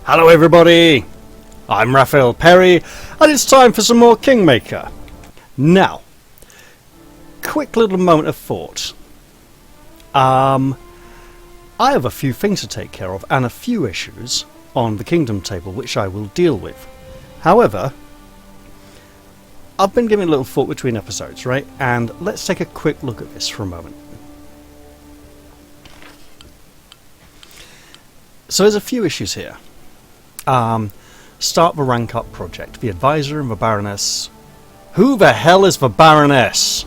Hello everybody, I'm Raphael Perry and it's time for some more Kingmaker. Now, quick little moment of thought. I have a few things to take care of and a few issues on the kingdom table which I will deal with. However, I've been giving a little thought between episodes, right? And let's take a quick look at this for a moment. So there's a few issues here. Start the rank up project. The advisor and the baroness. Who the hell is the baroness?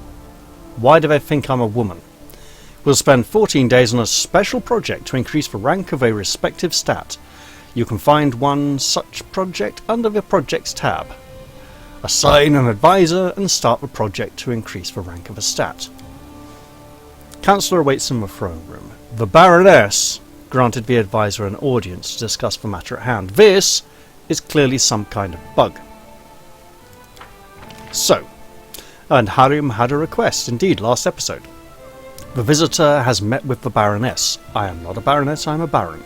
Why do they think I'm a woman? We'll spend 14 days on a special project to increase the rank of a respective stat. You can find one such project under the projects tab. Assign an advisor and start the project to increase the rank of a stat. Counselor awaits in the throne room. The baroness granted the advisor an audience to discuss the matter at hand. This is clearly some kind of bug. So, and Harim had a request, indeed, last episode. The visitor has met with the baroness. I am not a baroness, I am a baron.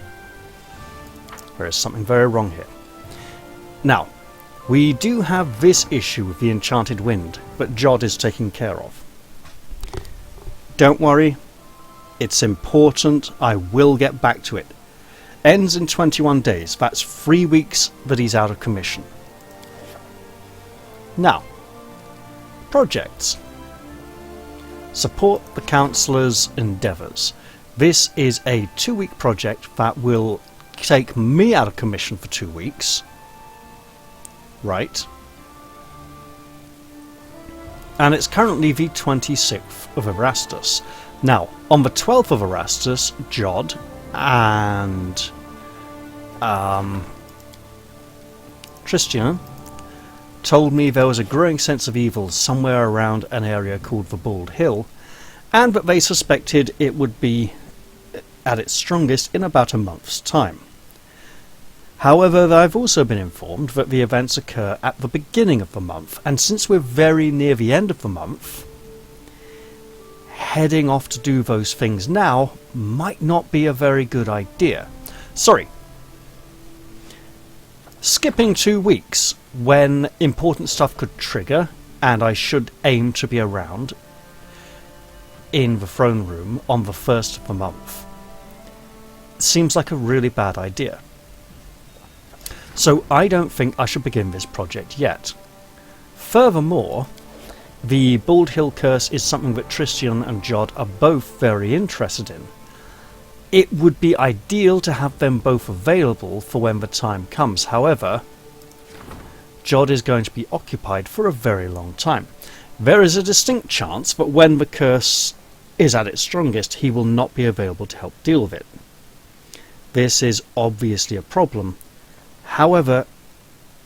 There is something very wrong here. Now, we do have this issue with the enchanted wind, but Jod is taken care of. Don't worry. It's important, I will get back to it. Ends in 21 days, that's 3 weeks that he's out of commission. Now, projects. Support the councillor's endeavours. This is a 2-week project that will take me out of commission for 2 weeks. Right. And it's currently the 26th of Erastus. Now, on the 12th of Erastus, Jod and Tristian told me there was a growing sense of evil somewhere around an area called the Bald Hill, and that they suspected it would be at its strongest in about a month's time. However, I've also been informed that the events occur at the beginning of the month, and since we're very near the end of the month, heading off to do those things now might not be a very good idea. Sorry. Skipping 2 weeks when important stuff could trigger and I should aim to be around in the throne room on the 1st of the month seems like a really bad idea. So I don't think I should begin this project yet. Furthermore, the Bald Hill Curse is something that Tristian and Jod are both very interested in. It would be ideal to have them both available for when the time comes. However, Jod is going to be occupied for a very long time. There is a distinct chance that when the curse is at its strongest, he will not be available to help deal with it. This is obviously a problem. However,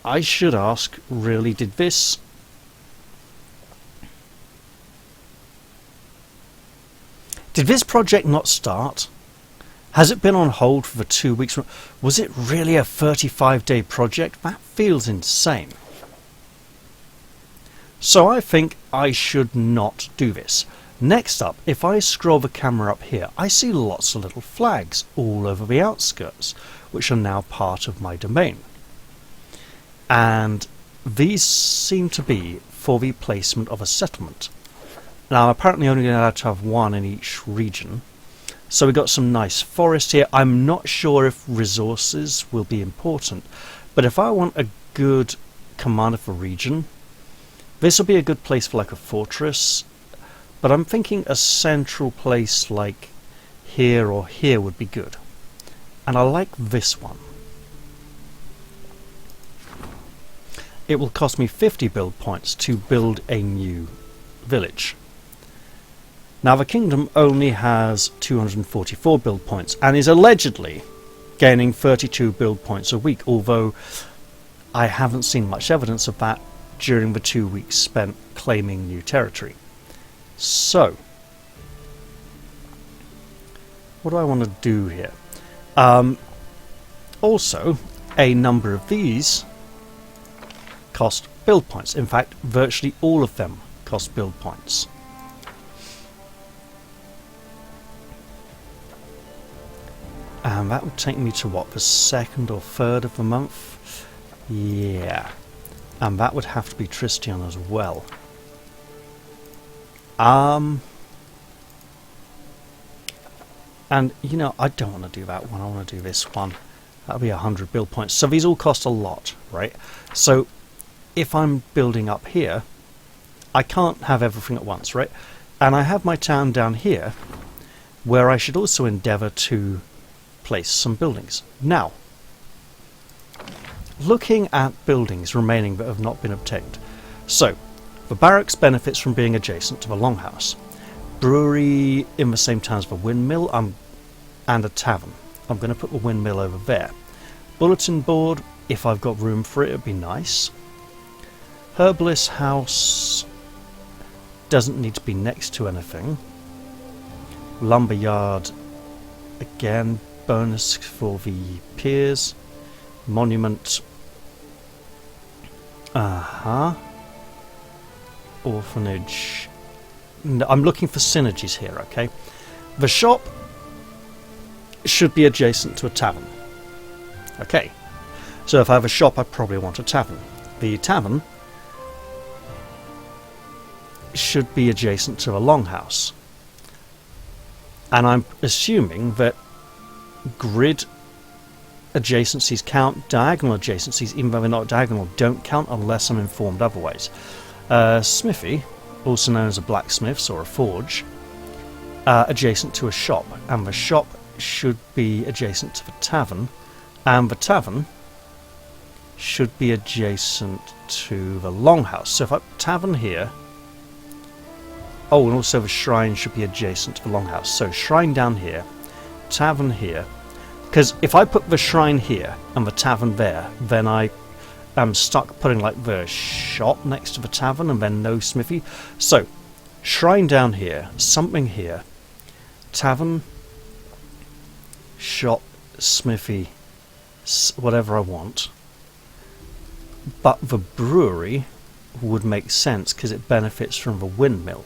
I should ask, really, did this project not start? Has it been on hold for the 2 weeks? Was it really a 35-day project? That feels insane. So I think I should not do this. Next up, if I scroll the camera up here, I see lots of little flags all over the outskirts, which are now part of my domain. And these seem to be for the placement of a settlement. Now, I'm apparently only allowed to have one in each region. So we've got some nice forest here. I'm not sure if resources will be important, but if I want a good command of a region, this will be a good place for like a fortress. But I'm thinking a central place like here or here would be good. And I like this one. It will cost me 50 build points to build a new village. Now the kingdom only has 244 build points and is allegedly gaining 32 build points a week, although I haven't seen much evidence of that during the 2 weeks spent claiming new territory. So, what do I want to do here? Also, a number of these cost build points. In fact, virtually all of them cost build points. And that would take me to what, the 2nd or 3rd of the month? Yeah. And that would have to be Tristian as well. And, you know, I don't want to do that one. I want to do this one. That'll be 100 build points. So these all cost a lot, right? So if I'm building up here, I can't have everything at once, right? And I have my town down here, where I should also endeavour to place some buildings. Now, looking at buildings remaining that have not been obtained. So, the barracks benefits from being adjacent to the longhouse. Brewery in the same town as the Windmill, and a tavern. I'm going to put the Windmill over there. Bulletin board, if I've got room for it, it'd be nice. Herbalist house doesn't need to be next to anything. Lumberyard, again, bonus for the peers. Monument. Orphanage. No, I'm looking for synergies here, okay? The shop should be adjacent to a tavern. Okay. So if I have a shop, I probably want a tavern. The tavern should be adjacent to a longhouse. And I'm assuming that grid adjacencies count, diagonal adjacencies, even though they're not diagonal, don't count unless I'm informed otherwise. Smithy, also known as a blacksmith's or a forge, adjacent to a shop, and the shop should be adjacent to the tavern, and the tavern should be adjacent to the longhouse. So if I tavern here, oh, and also the shrine should be adjacent to the longhouse. So shrine down here, tavern here. Because if I put the shrine here and the tavern there, then I am stuck putting like the shop next to the tavern and then no smithy. So, shrine down here, something here, tavern, shop, smithy, whatever I want. But the brewery would make sense because it benefits from the windmill.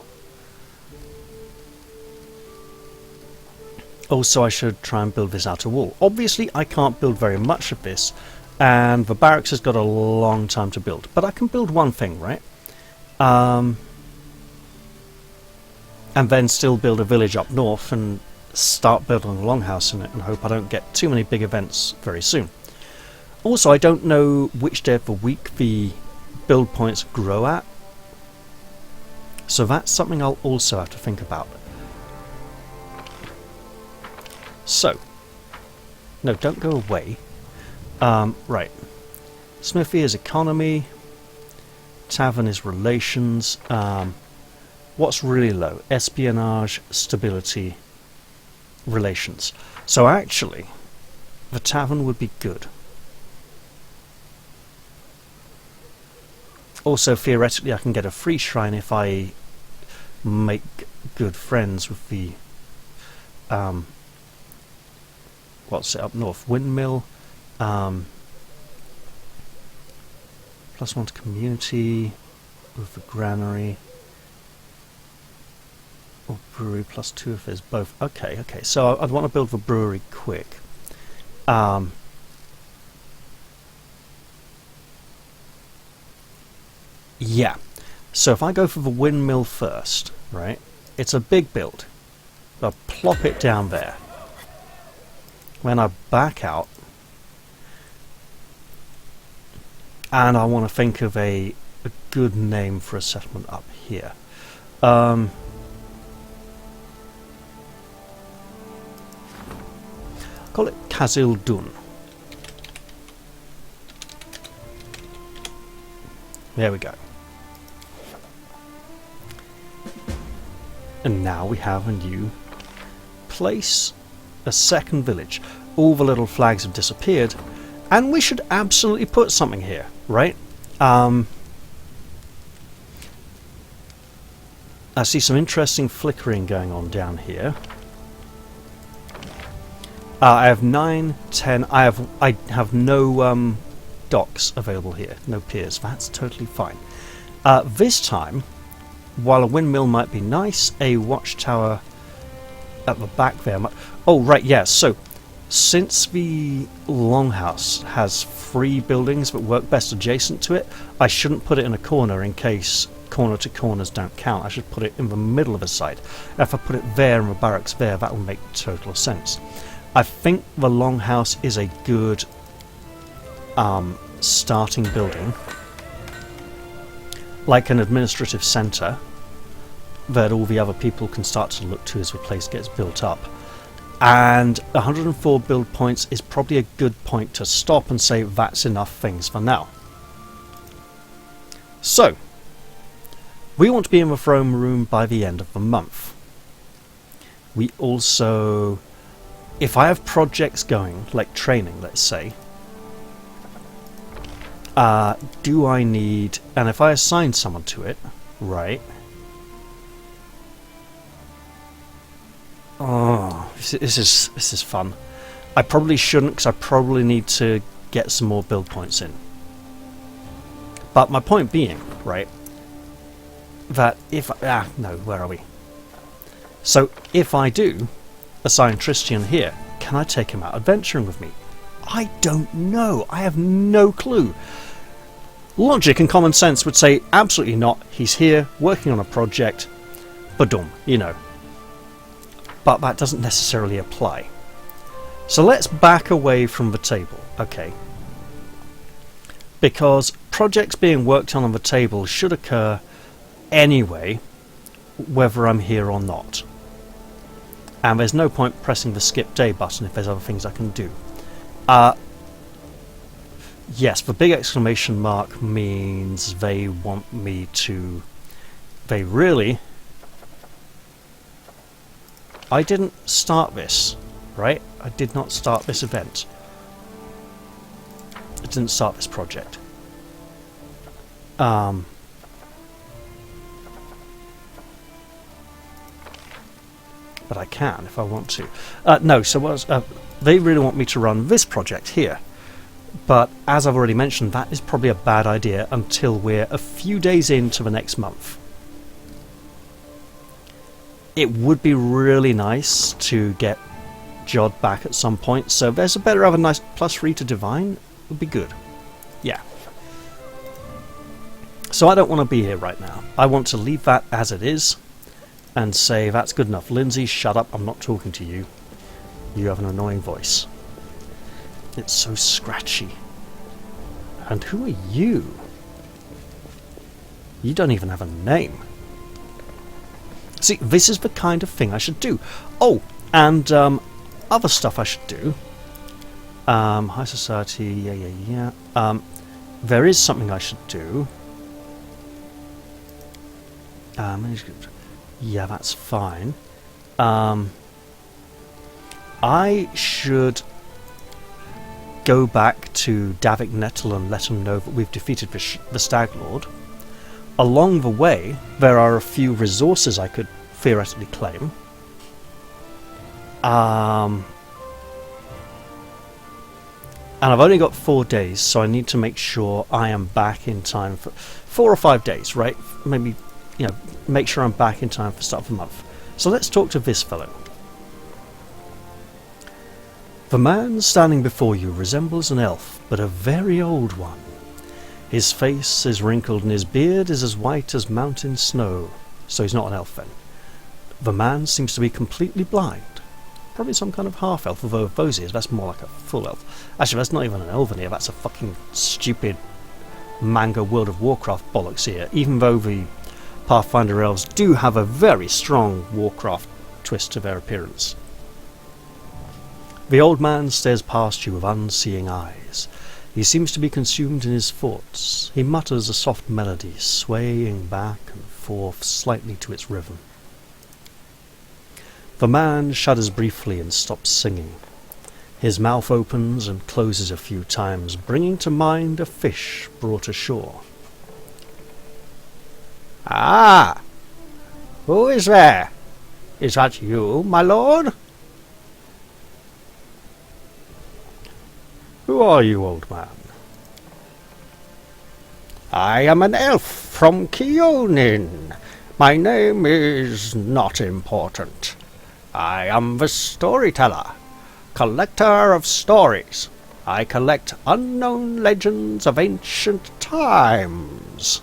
Also, I should try and build this outer wall. Obviously, I can't build very much of this, and the barracks has got a long time to build. But I can build one thing, right? And then still build a village up north and start building a longhouse in it and hope I don't get too many big events very soon. Also, I don't know which day of the week the build points grow at. So that's something I'll also have to think about. So, no, don't go away. Right. Smithy is economy. Tavern is relations. What's really low? Espionage, stability, relations. So actually, the tavern would be good. Also, theoretically, I can get a free shrine if I make good friends with the what's it up north? Windmill. +1 to community with the granary. Or brewery +2 if there's both. Okay, okay. So I'd want to build the brewery quick. Yeah. So if I go for the windmill first, right? It's a big build. I'll plop it down there. When I back out, and I want to think of a good name for a settlement up here. Call it Kazildun. There we go. And now we have a new place. A second village. All the little flags have disappeared, and we should absolutely put something here, right? I see some interesting flickering going on down here. I have 9, 10. I have no docks available here, no piers. That's totally fine. This time, while a windmill might be nice, a watchtower at the back there. Oh, right, yes. So, Since the longhouse has 3 buildings that work best adjacent to it, I shouldn't put it in a corner in case corner to corners don't count. I should put it in the middle of a site. If I put it there and the barracks there, that will make total sense. I think the longhouse is a good starting building, like an administrative centre that all the other people can start to look to as the place gets built up. And 104 build points is probably a good point to stop and say that's enough things for now. So, we want to be in the throne room by the end of the month. We also, if I have projects going, like training, let's say, do I need, and if I assign someone to it, right? Oh, this is fun. I probably shouldn't, because I probably need to get some more build points in. But my point being, right, that if no, where are we? So if I do assign Tristian here, can I take him out adventuring with me? I don't know. I have no clue. Logic and common sense would say absolutely not. He's here working on a project. Badum, you know. But that doesn't necessarily apply. So let's back away from the table, okay? Because projects being worked on the table should occur anyway, whether I'm here or not. And there's no point pressing the skip day button if there's other things I can do. Yes, the big exclamation mark means they want me to... They really... I didn't start this, right? I did not start this event. I didn't start this project. But I can if I want to. No, so they really want me to run this project here. But as I've already mentioned, that is probably a bad idea until we're a few days into the next month. It would be really nice to get Jod back at some point, so if there's a better, have a nice +3 to divine, would be good. Yeah. So I don't want to be here right now. I want to leave that as it is and say that's good enough. Lindsay, shut up, I'm not talking to you. You have an annoying voice. It's so scratchy. And who are you? You don't even have a name. See, this is the kind of thing I should do. Oh, and other stuff I should do. High society, yeah. There is something I should do. Yeah, that's fine. I should go back to Davik Nettle and let him know that we've defeated the Stag Lord. Along the way, there are a few resources I could theoretically claim. And I've only got 4 days, so I need to make sure I am back in time for 4 or 5 days, right? Maybe, you know, make sure I'm back in time for start of the month. So let's talk to this fellow. The man standing before you resembles an elf, but a very old one. His face is wrinkled and his beard is as white as mountain snow, so he's not an elf then. The man seems to be completely blind. Probably some kind of half-elf, although if those is, that's more like a full elf. Actually, that's not even an elven here, that's a fucking stupid manga World of Warcraft bollocks here, even though the Pathfinder elves do have a very strong Warcraft twist to their appearance. The old man stares past you with unseeing eyes. He seems to be consumed in his thoughts. He mutters a soft melody, swaying back and forth slightly to its rhythm. The man shudders briefly and stops singing. His mouth opens and closes a few times, bringing to mind a fish brought ashore. Ah! Who is there? Is that you, my lord? Who are you, old man? I am an elf from Keonin. My name is not important. I am the storyteller. collector of stories. I collect unknown legends of ancient times.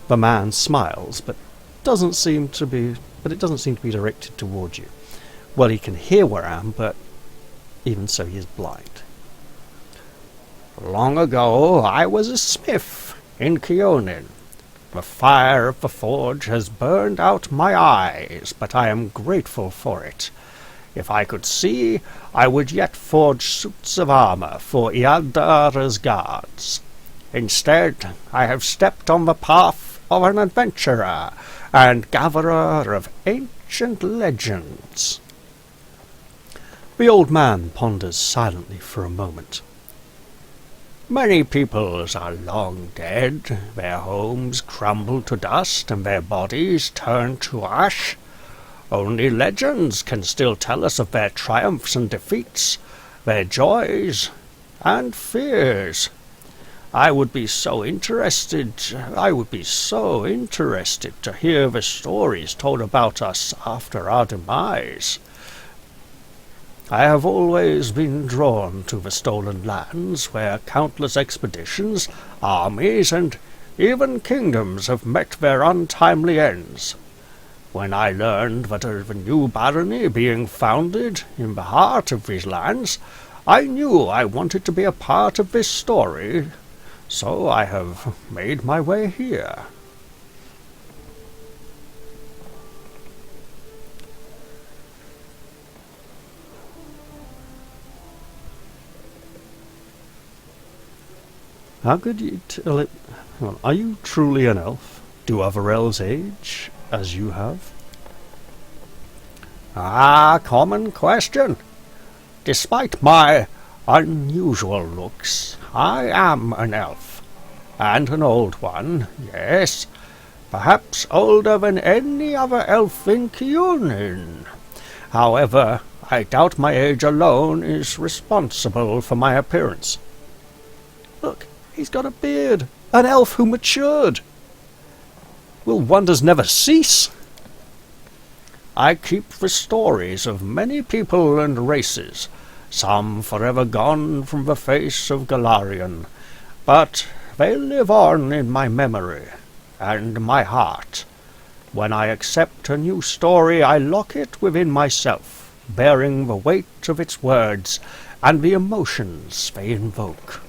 The man smiles, but it doesn't seem to be directed towards you. Well, he can hear where I am, but even so, he is blind. Long ago, I was a smith in Keonin. The fire of the forge has burned out my eyes, but I am grateful for it. If I could see, I would yet forge suits of armor for Ialdara's guards. Instead, I have stepped on the path of an adventurer and gatherer of ancient legends. The old man ponders silently for a moment. Many peoples are long dead, their homes crumble to dust, and their bodies turn to ash. Only legends can still tell us of their triumphs and defeats, their joys and fears. I would be so interested to hear the stories told about us after our demise. I have always been drawn to the stolen lands, where countless expeditions, armies, and even kingdoms have met their untimely ends. When I learned that of a new barony being founded in the heart of these lands, I knew I wanted to be a part of this story, so I have made my way here. How could you tell it? Are you truly an elf? Do other elves age as you have? Common question. Despite my unusual looks, I am an elf. And an old one, yes. Perhaps older than any other elf in Keonin. However, I doubt my age alone is responsible for my appearance. Look, he's got a beard. An elf who matured. Will wonders never cease? I keep the stories of many people and races, some forever gone from the face of Galarian, but they live on in my memory and my heart. When I accept a new story, I lock it within myself, bearing the weight of its words and the emotions they invoke.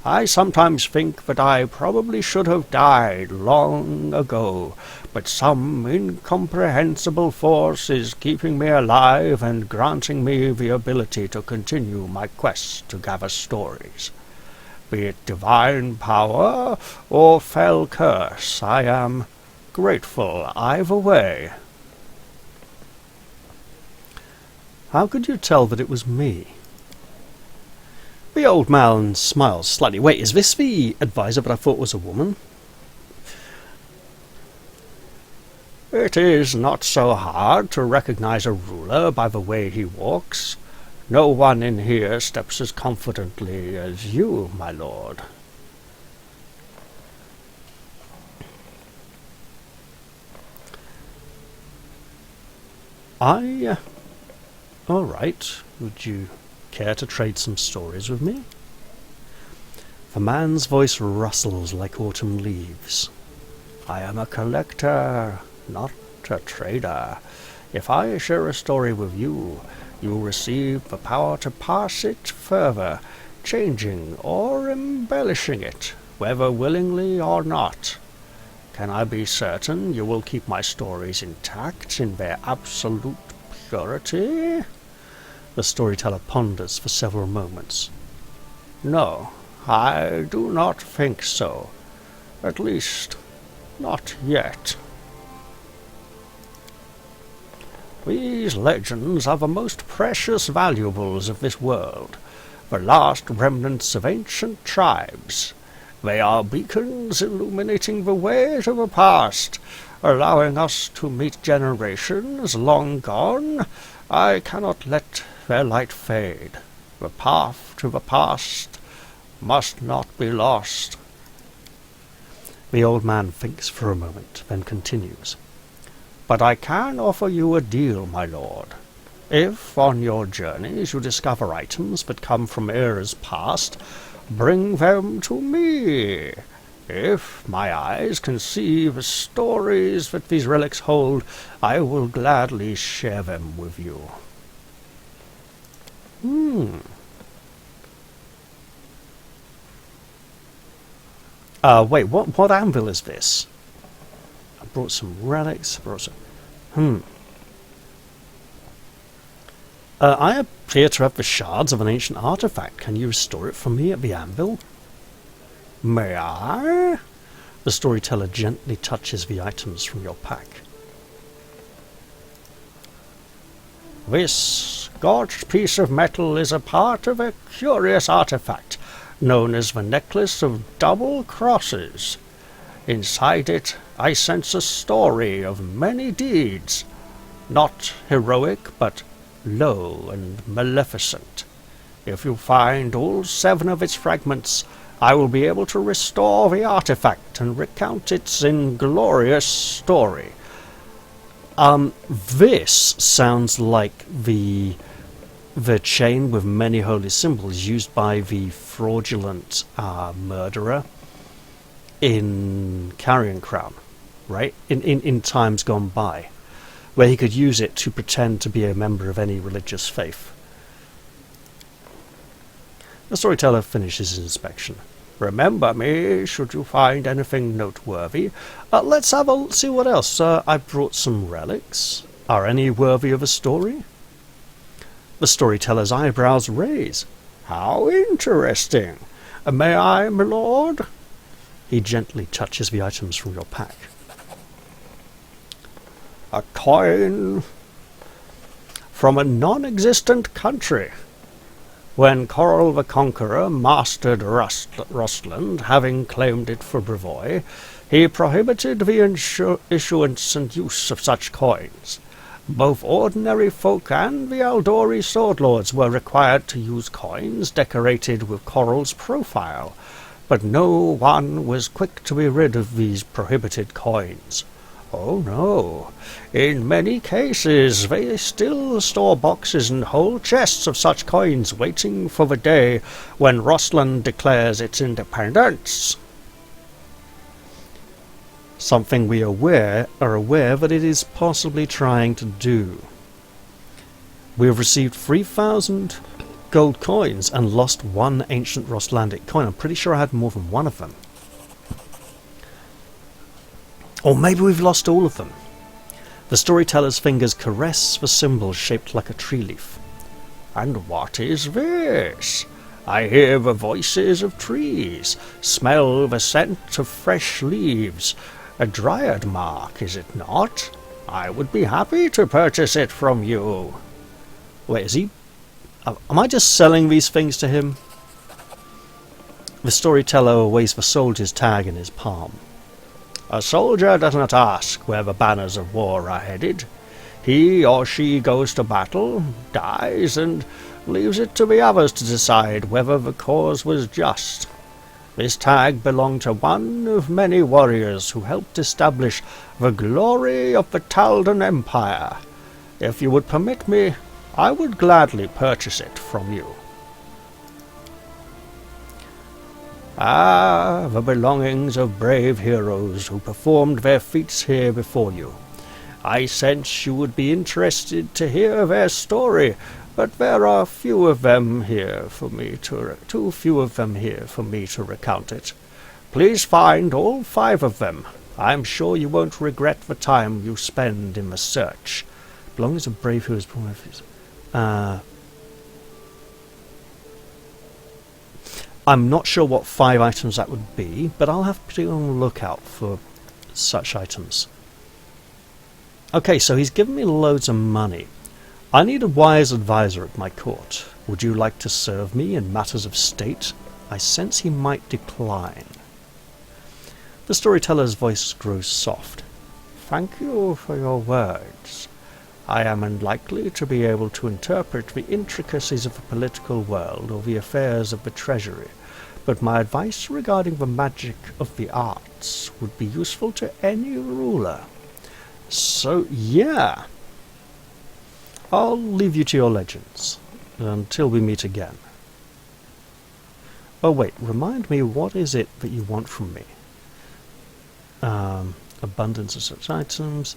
I sometimes think that I probably should have died long ago, but some incomprehensible force is keeping me alive and granting me the ability to continue my quest to gather stories. Be it divine power or fell curse, I am grateful either way. How could you tell that it was me? The old man smiles slightly. Wait, is this the advisor that I thought was a woman? It is not so hard to recognize a ruler by the way he walks. No one in here steps as confidently as you, my lord. All right. Would you care to trade some stories with me? The man's voice rustles like autumn leaves. I am a collector, not a trader. If I share a story with you, you receive the power to pass it further, changing or embellishing it, whether willingly or not. Can I be certain you will keep my stories intact in their absolute purity? The storyteller ponders for several moments. No, I do not think so. At least, not yet. These legends are the most precious valuables of this world, the last remnants of ancient tribes. They are beacons illuminating the way to the past, allowing us to meet generations long gone. I cannot let their light fade. The path to the past must not be lost. The old man thinks for a moment, then continues. But I can offer you a deal, my lord. If on your journeys you discover items that come from eras past, bring them to me. If my eyes can see the stories that these relics hold, I will gladly share them with you. Wait, what anvil is this? I brought some relics, I appear to have the shards of an ancient artifact. Can you restore it for me at the anvil? May I? The storyteller gently touches the items from your pack. This scorched piece of metal is a part of a curious artifact known as the Necklace of Double Crosses. Inside it, I sense a story of many deeds, not heroic, but low and maleficent. If you find all 7 of its fragments, I will be able to restore the artifact and recount its inglorious story. This sounds like the chain with many holy symbols used by the fraudulent murderer in Carrion Crown, right? In times gone by, where he could use it to pretend to be a member of any religious faith. The storyteller finishes his inspection. Remember me should you find anything noteworthy. Let's see what else. I brought some relics. Are any worthy of a story? The storyteller's eyebrows raise. How interesting. May I, my lord? He gently touches the items from your pack. A coin from a non-existent country. When Coral the Conqueror mastered Rustland, having claimed it for Brewery, he prohibited the issuance and use of such coins. Both ordinary folk and the Aldori swordlords were required to use coins decorated with Coral's profile, but no one was quick to be rid of these prohibited coins. Oh no, in many cases they still store boxes and whole chests of such coins waiting for the day when Rustland declares its independence. Something we are aware that it is possibly trying to do. We have received 3,000 gold coins and lost 1 ancient Rustlandic coin. I'm pretty sure I had more than one of them. Or maybe we've lost all of them. The storyteller's fingers caress the symbol shaped like a tree leaf. And what is this? I hear the voices of trees, smell the scent of fresh leaves. A dryad mark, is it not? I would be happy to purchase it from you. Wait, is he... Am I just selling these things to him? The storyteller weighs the soldier's tag in his palm. A soldier does not ask where the banners of war are headed. He or she goes to battle, dies, and leaves it to the others to decide whether the cause was just. This tag belonged to one of many warriors who helped establish the glory of the Taldan Empire. If you would permit me, I would gladly purchase it from you. Ah, the belongings of brave heroes who performed their feats here before you. I sense you would be interested to hear their story, but there are too few of them here for me to recount it. Please find all 5 of them. I'm sure you won't regret the time you spend in the search. Belongings of brave heroes. I'm not sure what 5 items that would be, but I'll have to be on the lookout for such items. Okay, so he's given me loads of money. I need a wise advisor at my court. Would you like to serve me in matters of state? I sense he might decline. The storyteller's voice grows soft. Thank you for your words. I am unlikely to be able to interpret the intricacies of the political world or the affairs of the Treasury, but my advice regarding the magic of the arts would be useful to any ruler. So, yeah. I'll leave you to your legends until we meet again. Oh wait, remind me, what is it that you want from me? Abundance of such items.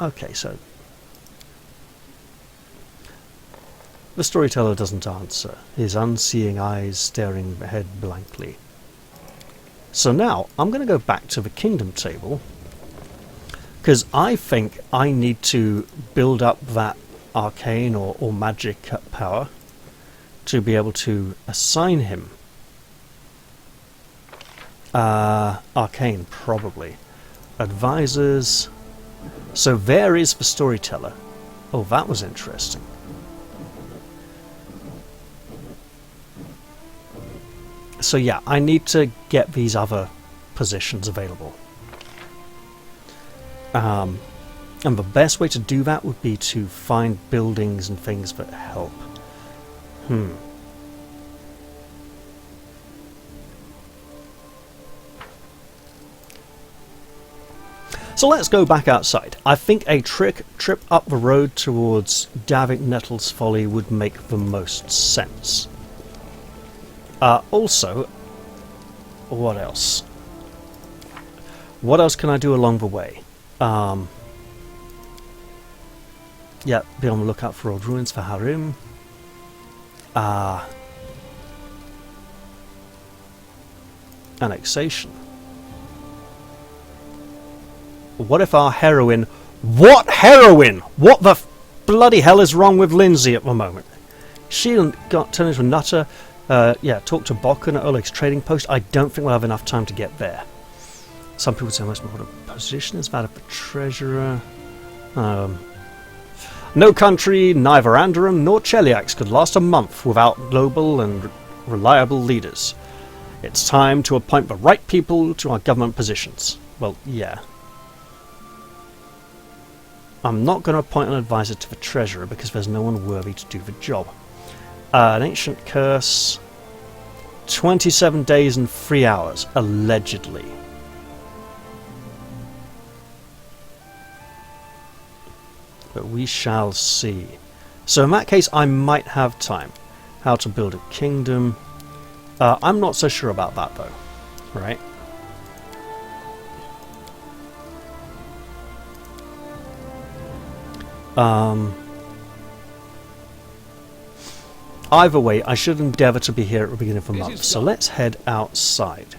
Okay, so the storyteller doesn't answer, his unseeing eyes staring ahead blankly. So now, I'm going to go back to the kingdom table, because I think I need to build up that arcane or magic power to be able to assign him. Arcane, probably. Advisors. So there is the storyteller. Oh, that was interesting. So yeah, I need to get these other positions available. And the best way to do that would be to find buildings and things that help. So let's go back outside. I think a trip up the road towards Davik Nettle's Folly would make the most sense. Also, what else? What else can I do along the way? Yeah, be on the lookout for old ruins for Harim. Annexation. What if our heroine... What heroine? What the bloody hell is wrong with Lindsay at the moment? She got turned into a nutter. Yeah, talk to Bokken at Oleg's trading post. I don't think we'll have enough time to get there. Some people say the most important position is that of the treasurer. No country, neither Andoran nor Cheliax could last a month without noble and reliable leaders. It's time to appoint the right people to our government positions. Well, yeah. I'm not going to appoint an advisor to the treasurer because there's no one worthy to do the job. An ancient curse. 27 days and 3 hours, allegedly. But we shall see. So in that case, I might have time. How to build a kingdom. I'm not so sure about that, though. Right? Either way, I should endeavour to be here at the beginning of the month. So let's head outside.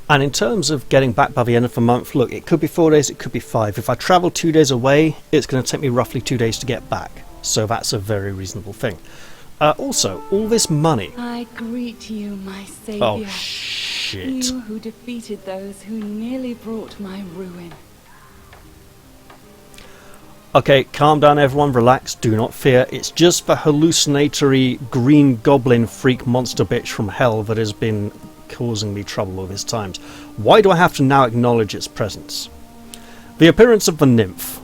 And in terms of getting back by the end of the month, look, it could be 4 days, it could be 5. If I travel 2 days away, it's going to take me roughly 2 days to get back. So that's a very reasonable thing. Also, all this money... I greet you, my savior. Oh, shit. You who defeated those who nearly brought my ruin. Okay, calm down everyone, relax, do not fear. It's just the hallucinatory green goblin freak monster bitch from hell that has been causing me trouble all these times. Why do I have to now acknowledge its presence? The appearance of the nymph.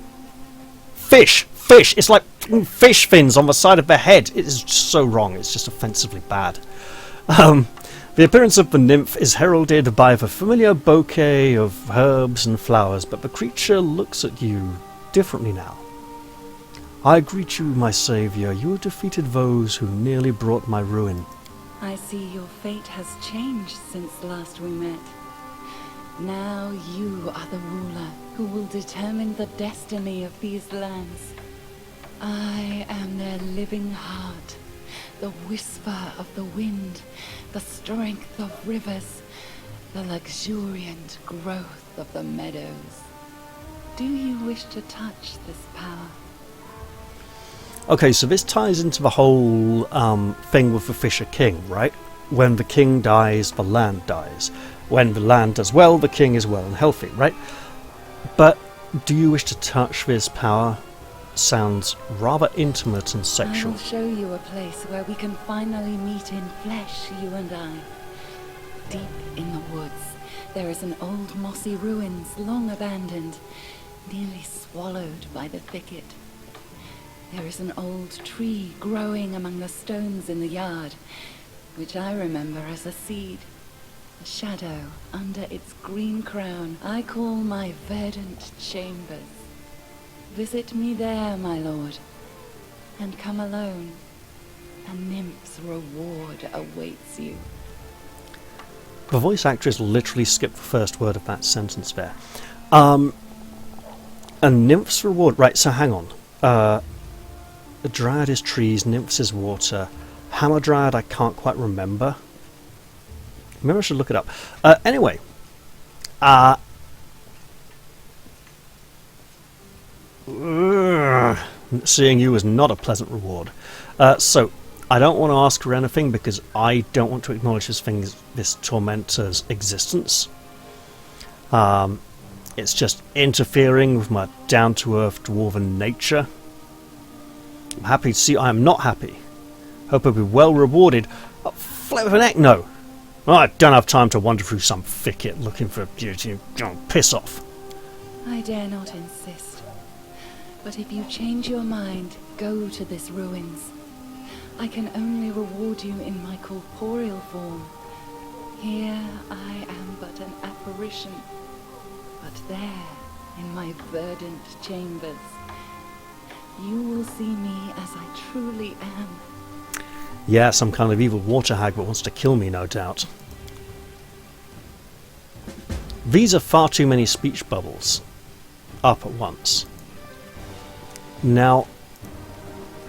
Fish! Fish! It's like fish fins on the side of their head. It is just so wrong, it's just offensively bad. The appearance of the nymph is heralded by the familiar bouquet of herbs and flowers, but the creature looks at you differently now. I greet you, my saviour. You defeated those who nearly brought my ruin. I see your fate has changed since last we met. Now you are the ruler who will determine the destiny of these lands. I am their living heart, the whisper of the wind, the strength of rivers, the luxuriant growth of the meadows. Do you wish to touch this power? Okay, so this ties into the whole thing with the Fisher King, right? When the king dies, the land dies. When the land does well, the king is well and healthy, right? But do you wish to touch this power? Sounds rather intimate and sexual. I'll show you a place where we can finally meet in flesh, you and I. Deep in the woods, there is an old mossy ruins, long abandoned, nearly swallowed by the thicket. There is an old tree growing among the stones in the yard, which I remember as a seed. A shadow under its green crown I call my verdant chambers. Visit me there, my lord, and come alone. A nymph's reward awaits you. The voice actress literally skipped the first word of that sentence there. A nymph's reward. Right, so hang on. A dryad is trees, nymphs is water. Hammer dryad I can't quite remember. Maybe I should look it up. Anyway. Seeing you is not a pleasant reward. So, I don't want to ask her anything because I don't want to acknowledge this tormentor's existence. It's just interfering with my down-to-earth dwarven nature. I'm happy to see I am not happy. Hope I'll be well rewarded. Oh, flip of an neck, no. I don't have time to wander through some thicket looking for beauty. Piss off. I dare not insist. But if you change your mind, go to this ruins. I can only reward you in my corporeal form. Here I am but an apparition. But there, in my verdant chambers, you will see me as I truly am. Yeah, some kind of evil water hag that wants to kill me, no doubt. These are far too many speech bubbles up at once. Now,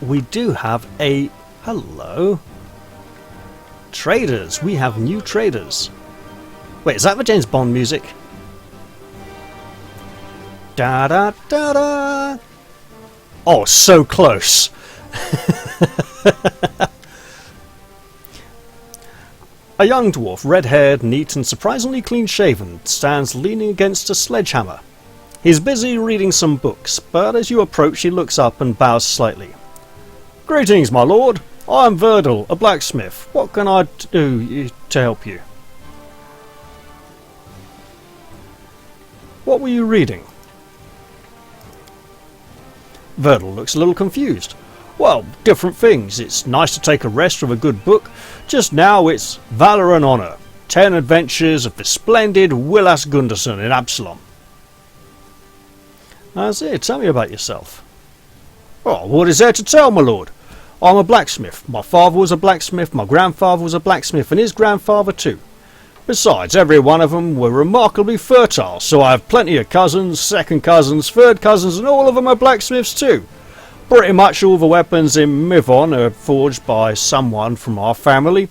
we do have a... Hello? Traders! We have new traders. Wait, is that the James Bond music? Da da da da! Oh, so close! A young dwarf, red-haired, neat and surprisingly clean-shaven, stands leaning against a sledgehammer. He's busy reading some books, but as you approach he looks up and bows slightly. Greetings, my lord. I am Verdal, a blacksmith. What can I do to help you? What were you reading? Verdal looks a little confused. Well, different things. It's nice to take a rest with a good book. Just now it's Valour and Honour. 10 Adventures of the Splendid Willas Gunderson in Absalom. That's it. Tell me about yourself. Oh, what is there to tell, my lord? I'm a blacksmith. My father was a blacksmith, my grandfather was a blacksmith, and his grandfather too. Besides, every one of them were remarkably fertile, so I have plenty of cousins, second cousins, third cousins, and all of them are blacksmiths too. Pretty much all the weapons in Mivon are forged by someone from our family.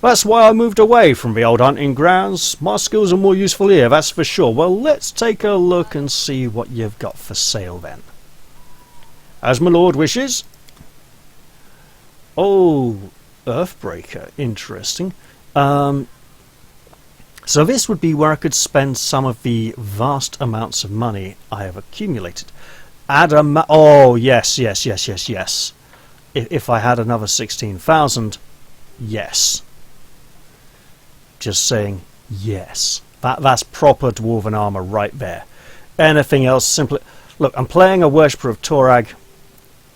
That's why I moved away from the old hunting grounds. My skills are more useful here, that's for sure. Well, let's take a look and see what you've got for sale then. As my lord wishes. Oh, Earthbreaker, interesting. So this would be where I could spend some of the vast amounts of money I have accumulated. Oh, yes. If I had another 16,000, yes. Just saying, yes. That's proper dwarven armour right there. Anything else simply... Look, I'm playing a worshipper of Torag.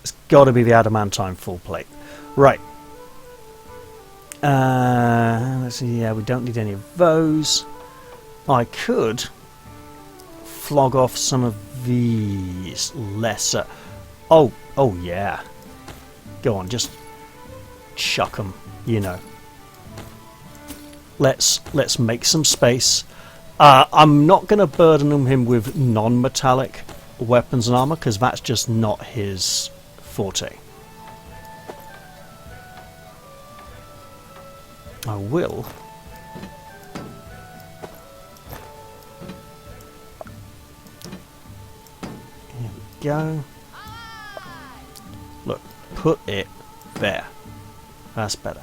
It's got to be the adamantine full plate. Right. Let's see, yeah, we don't need any of those. I could flog off some of these lesser... Oh, yeah. Go on, just chuck them, you know. Let's make some space. I'm not going to burden him with non-metallic weapons and armour, because that's just not his forte. I will. Here we go. Look, put it there. That's better.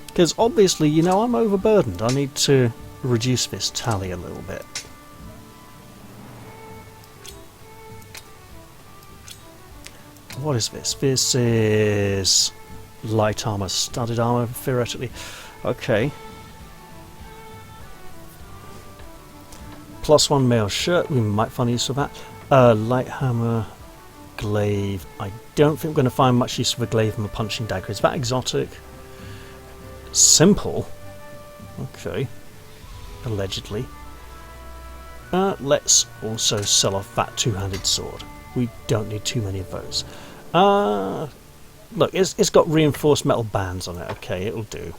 Because obviously, you know, I'm overburdened. I need to reduce this tally a little bit. What is this? This is light armor, studded armor, theoretically. Okay. +1 mail shirt, we might find use for that. Light hammer, glaive. I don't think we're going to find much use for a glaive and a punching dagger. Is that exotic? Simple. Okay. Allegedly. Let's also sell off that two-handed sword. We don't need too many of those. Look, it's got reinforced metal bands on it. Okay, it'll do.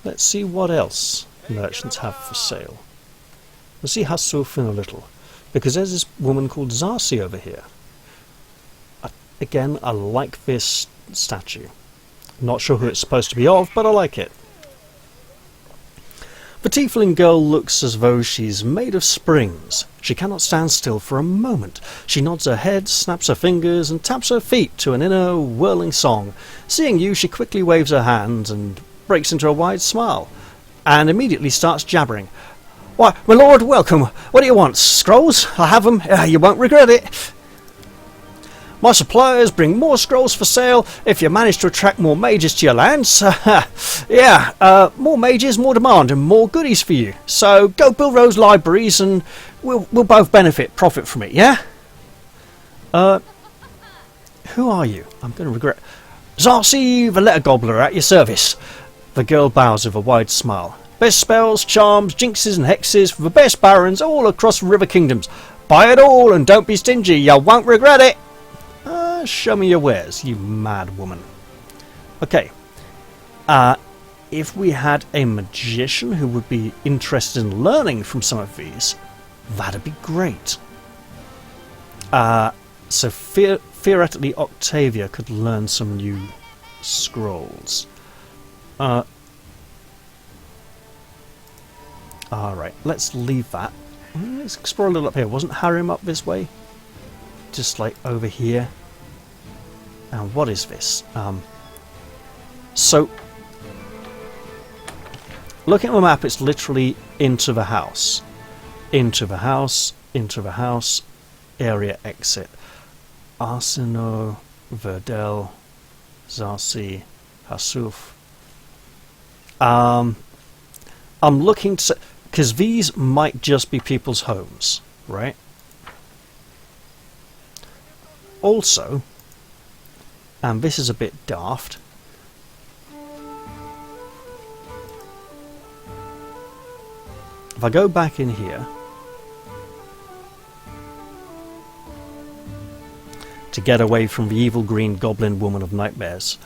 Let's see what else merchants have for sale. We'll see Hasuf in a little. Because there's this woman called Zarsi over here. Again, I like this statue. Not sure who it's supposed to be of, but I like it. The tiefling girl looks as though she's made of springs. She cannot stand still for a moment. She nods her head, snaps her fingers, and taps her feet to an inner whirling song. Seeing you, she quickly waves her hand and breaks into a wide smile, and immediately starts jabbering. Why, my lord, welcome. What do you want? Scrolls? I have them. You won't regret it. My suppliers bring more scrolls for sale if you manage to attract more mages to your lands. More mages, more demand, and more goodies for you. So go build those libraries and we'll both profit from it, yeah? Who are you? I'm going to regret... Zarsi, the letter gobbler, at your service. The girl bows with a wide smile. Best spells, charms, jinxes and hexes for the best barons all across the river kingdoms. Buy it all and don't be stingy, you won't regret it. Show me your wares, you mad woman. Okay. If we had a magician who would be interested in learning from some of these, that'd be great. So theoretically, Octavia could learn some new scrolls. Alright, let's leave that. Let's explore a little up here. Wasn't Harrim up this way? Just like over here. And what is this? So, looking at the map, it's literally into the house. Into the house, into the house, area exit. Arsino, Verdel, Zarsi, Hasuf. I'm looking to... because these might just be people's homes, right? Also, and this is a bit daft, if I go back in here to get away from the evil green goblin woman of nightmares,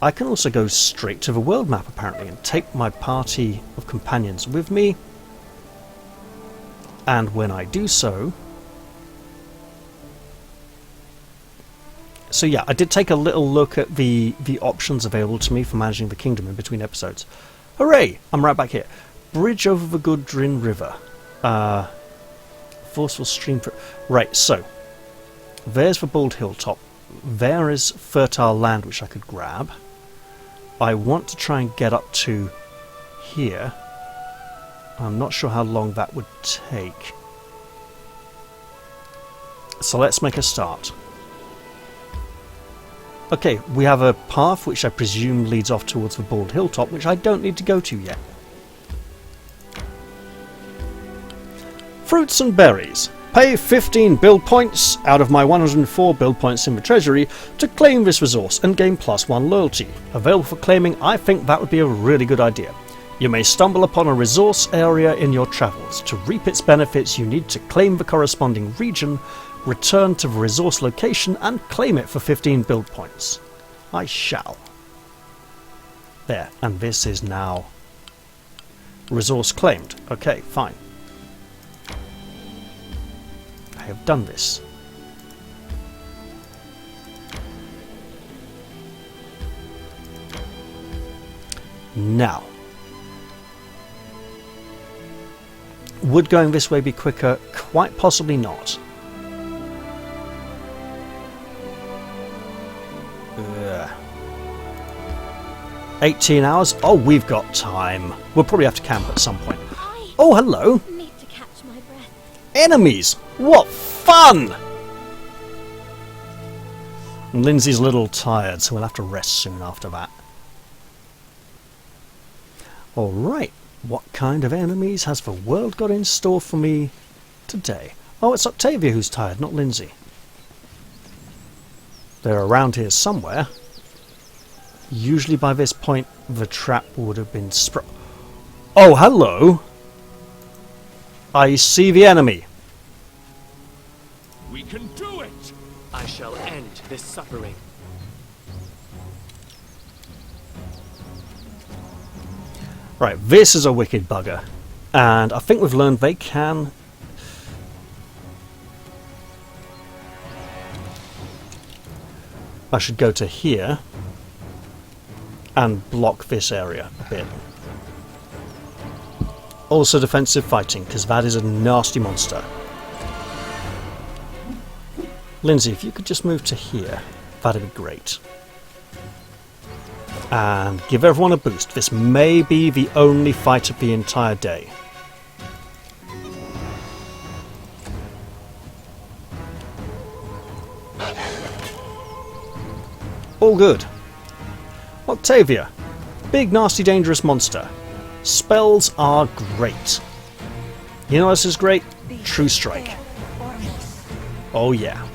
I can also go straight to the world map apparently and take my party of companions with me, and when I do so... So yeah, I did take a little look at the options available to me for managing the kingdom in between episodes. Hooray! I'm right back here. Bridge over the Gudrin River. Forceful stream... Right, so... There's the bald hilltop. There is fertile land which I could grab. I want to try and get up to here. I'm not sure how long that would take. So let's make a start. Okay, we have a path which I presume leads off towards the bald hilltop, which I don't need to go to yet. Fruits and berries. Pay 15 build points out of my 104 build points in the Treasury to claim this resource and gain +1 loyalty. Available for claiming, I think that would be a really good idea. You may stumble upon a resource area in your travels. To reap its benefits, you need to claim the corresponding region, return to the resource location and claim it for 15 build points. I shall. There, and this is now resource claimed. Okay, fine. I have done this. Now, would going this way be quicker? Quite possibly not. 18 hours? Oh, we've got time. We'll probably have to camp at some point. Oh, hello. Need to catch my breath. Enemies! What fun! And Lindsay's a little tired, so we'll have to rest soon after that. Alright, what kind of enemies has the world got in store for me today? Oh, it's Octavia who's tired, not Lindsay. They're around here somewhere. Usually by this point the trap would have been Oh, hello! I see the enemy. We can do it! I shall end this suffering. Right, this is a wicked bugger. And I think we've learned they can... I should go to here and block this area a bit. Also defensive fighting, because that is a nasty monster. Lindsay, if you could just move to here, that'd be great. And give everyone a boost. This may be the only fight of the entire day. All good. Octavia. Big, nasty, dangerous monster. Spells are great. You know what else is great? True Strike. Oh yeah.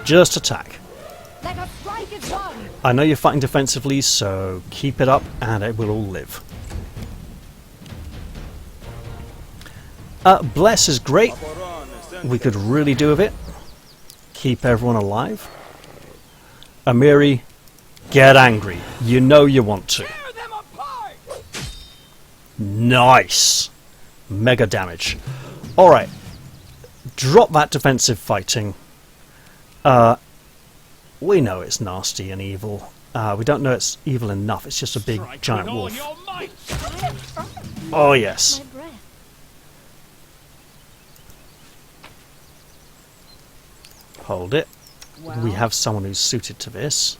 Just attack. I know you're fighting defensively, so keep it up and it will all live. Bless is great. We could really do with it. Keep everyone alive. Amiri, get angry. You know you want to. Nice. Mega damage. Alright. Drop that defensive fighting. We know it's nasty and evil. We don't know it's evil enough. It's just a big giant wolf. Oh yes. Hold it. Well. We have someone who's suited to this.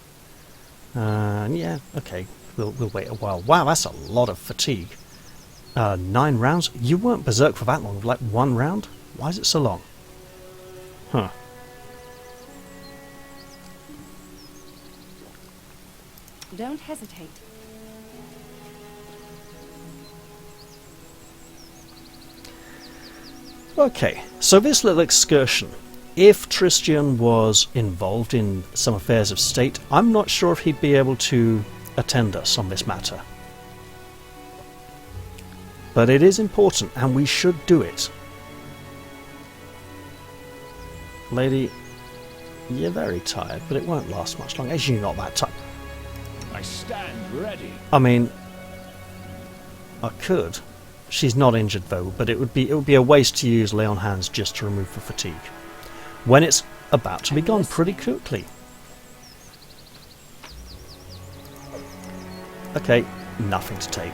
Yeah, okay. We'll wait a while. Wow, that's a lot of fatigue. 9 rounds? You weren't berserk for that long. Like 1 round? Why is it so long? Huh. Don't hesitate. Okay, so this little excursion. If Tristan was involved in some affairs of state, I'm not sure if he'd be able to attend us on this matter. But it is important, and we should do it. Lady, you're very tired, but it won't last much longer. As you're not that tired. I stand ready. I mean, I could. She's not injured though, but it would be a waste to use lay on hands just to remove the fatigue when it's about to be gone pretty quickly. Okay, nothing to take.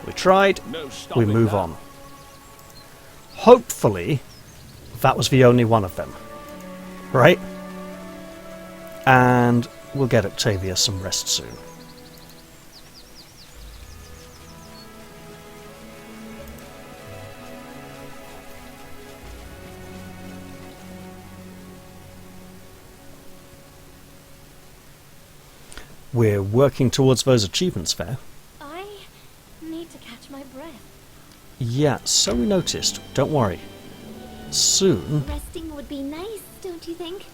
We tried, we move on. Hopefully, that was the only one of them. Right? And we'll get Octavia some rest soon. We're working towards those achievements, Fair. I need to catch my breath. Yeah, so we noticed. Don't worry. Soon... Resting would be nice, don't you think?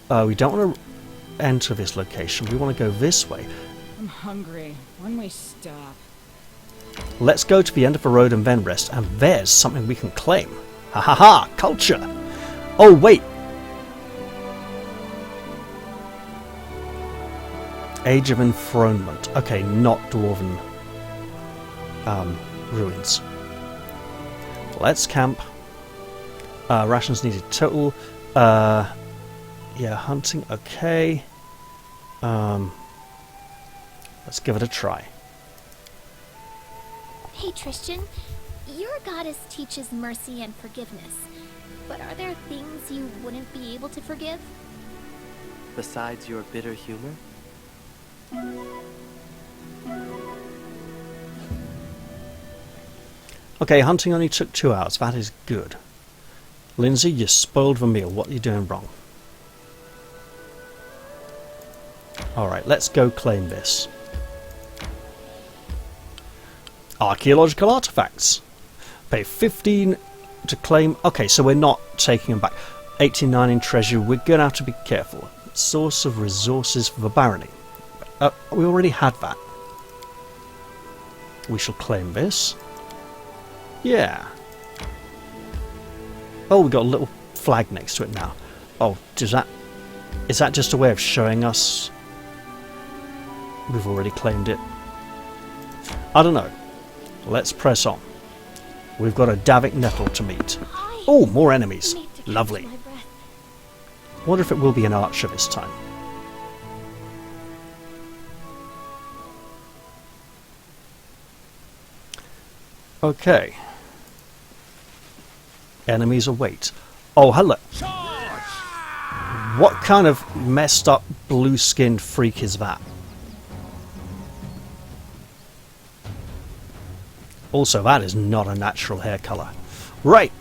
We don't want to enter this location. We want to go this way. I'm hungry. When we stop. Let's go to the end of the road and then rest, and there's something we can claim. Ha ha ha! Culture! Oh, wait! Age of Enthronement. Okay, not Dwarven ruins. Let's camp. Rations needed total. Yeah, hunting. Okay. Let's give it a try. Hey Tristan, your goddess teaches mercy and forgiveness, but are there things you wouldn't be able to forgive? Besides your bitter humor? Okay, hunting only took 2 hours. That is good. Lindsay, you spoiled the meal. What are you doing wrong? Alright, let's go claim this. Archaeological artifacts. Pay 15 to claim. Okay, so we're not taking them back. 89 in Treasury. We're going to have to be careful. Source of resources for the barony. We already had that. We shall claim this. Yeah. Oh, we got a little flag next to it now. Oh, is that just a way of showing us we've already claimed it? I don't know. Let's press on. We've got a Davik Nettle to meet. Oh, more enemies. Lovely. Wonder if it will be an archer this time. Okay. Enemies await. Oh, hello. What kind of messed up blue-skinned freak is that? Also, that is not a natural hair colour. Right.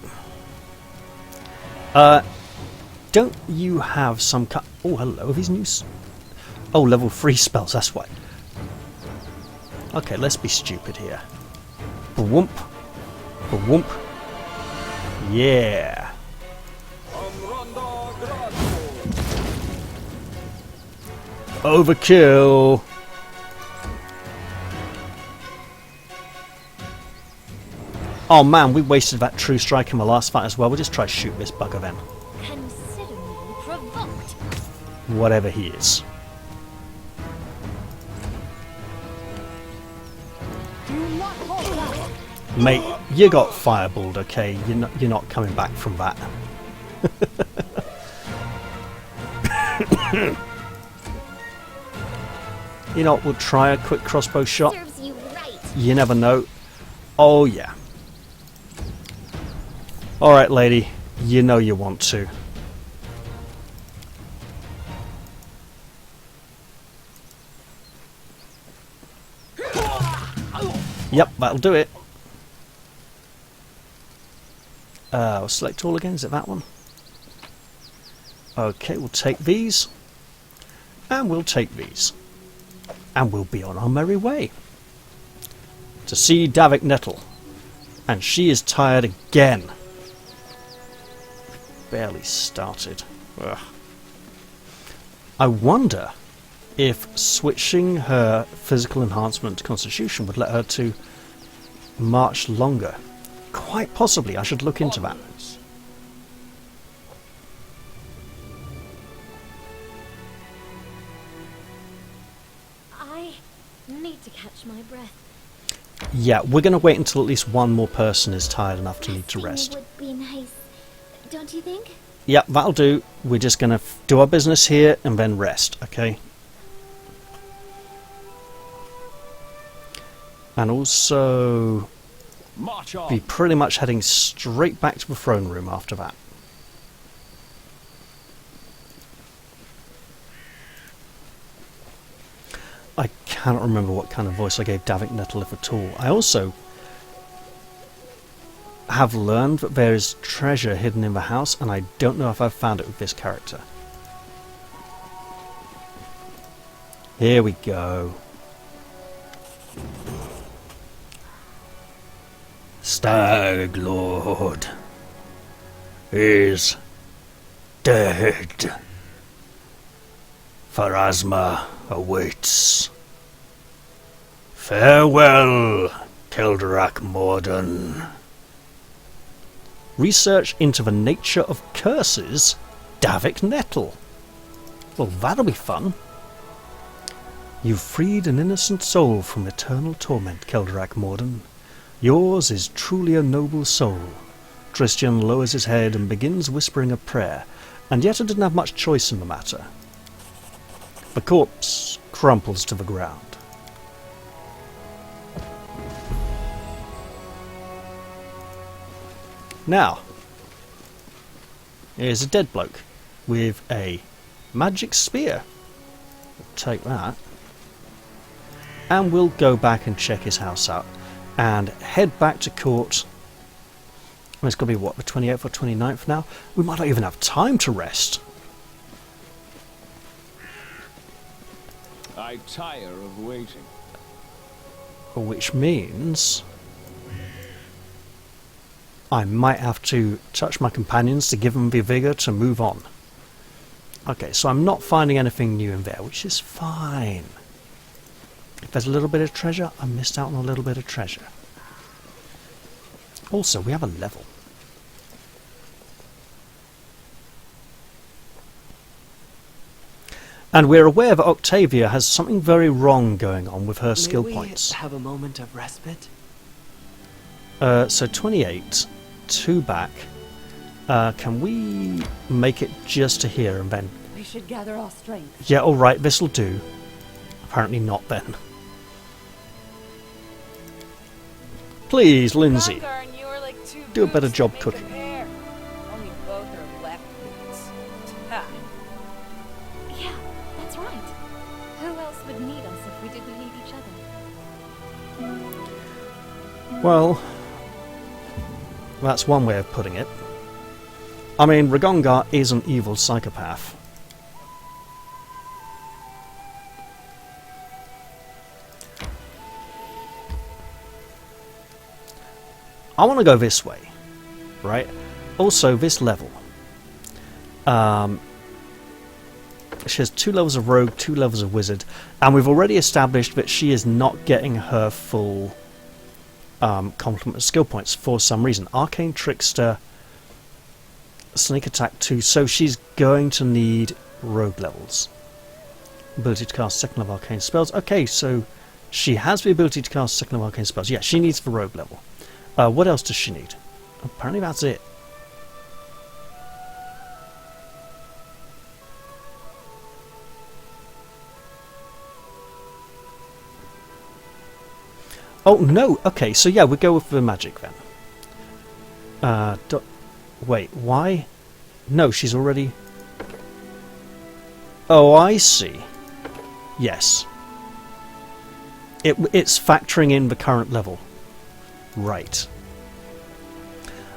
Don't you have some kind... Oh, hello. These new... Oh, level 3 spells, that's why. Okay, let's be stupid here. Ba-whoomp. Ba-whoomp. Yeah. Overkill. Oh man, we wasted that true strike in the last fight as well. We'll just try to shoot this bugger then. Consider me provoked. Whatever he is. Mate, you got fireballed, okay? You're not coming back from that. You know, we'll try a quick crossbow shot. Serves you right. You never know. Oh yeah. Alright, lady. You know you want to. Yep, that'll do it. I'll select all again. Is it that one? Okay, we'll take these. And we'll take these. And we'll be on our merry way. To see Davik Nettle. And she is tired again. Barely started. Ugh. I wonder if switching her physical enhancement to Constitution would let her to march longer. Quite possibly. I should look into that. I need to catch my breath. Yeah, we're going to wait until at least one more person is tired enough to need to rest. Would be nice, don't you think? Yep, that'll do. We're just going to do our business here and then rest, okay? And also be pretty much heading straight back to the throne room after that. I cannot remember what kind of voice I gave Davik Nettle, if at all. I also have learned that there is treasure hidden in the house, and I don't know if I've found it with this character. Here we go. Stag Lord is dead. Pharasma awaits. Farewell, Keldrak Morden. Research into the nature of curses, Davik Nettle. Well, that'll be fun. You've freed an innocent soul from eternal torment, Keldrak Morden. Yours is truly a noble soul. Tristian lowers his head and begins whispering a prayer, and yet I didn't have much choice in the matter. The corpse crumples to the ground. Now, here's a dead bloke with a magic spear. We'll take that. And we'll go back and check his house out and head back to court It's going to be, what, the 28th or 29th now? We might not even have time to rest. I tire of waiting. Which means I might have to touch my companions to give them the vigour to move on. Okay, so I'm not finding anything new in there, which is fine. If there's a little bit of treasure, I missed out on a little bit of treasure. Also, we have a level. And we're aware that Octavia has something very wrong going on with her skill points. Have a moment of respite? So 28, 2 back. Can we make it just to here and then? We should gather our strength. Yeah, alright, this'll do. Apparently not then. Please, Lindsay, Gungar and you are like two do a better boots job that make cooking. a pair. Only both are left boots. Ha. Yeah, that's right. Who else would need us if we didn't need each other? Well, that's one way of putting it. I mean, Ragongar is an evil psychopath. I want to go this way, right? Also, this level. She has 2 levels of Rogue, 2 levels of Wizard, and we've already established that she is not getting her full complement of skill points for some reason. Arcane Trickster, Sneak Attack 2, so she's going to need Rogue levels. Ability to cast second level Arcane spells. Okay, so she has the ability to cast second level Arcane spells. Yeah, she needs the Rogue level. What else does she need? Apparently that's it. Oh, no! Okay, so yeah, we go with the magic then. Wait, why? No, she's already... Oh, I see. Yes. It's factoring in the current level. Right.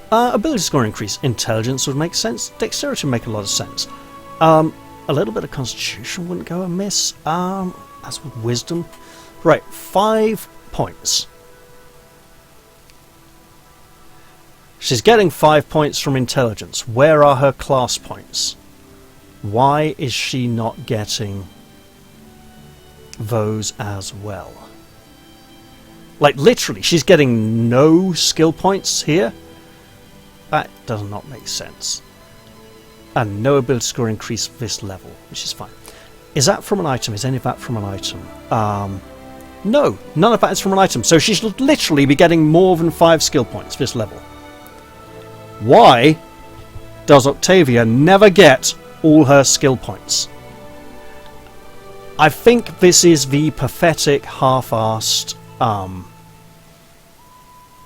Ability score increase. Intelligence would make sense. Dexterity would make a lot of sense. A little bit of Constitution wouldn't go amiss. As with Wisdom. Right, 5 points. She's getting 5 points from Intelligence. Where are her class points? Why is she not getting those as well? Like, literally, she's getting no skill points here? That does not make sense. And no ability score increase this level, which is fine. Is that from an item? Is any of that from an item? No, none of that is from an item. So she should literally be getting more than 5 skill points this level. Why does Octavia never get all her skill points? I think this is the pathetic, half-assed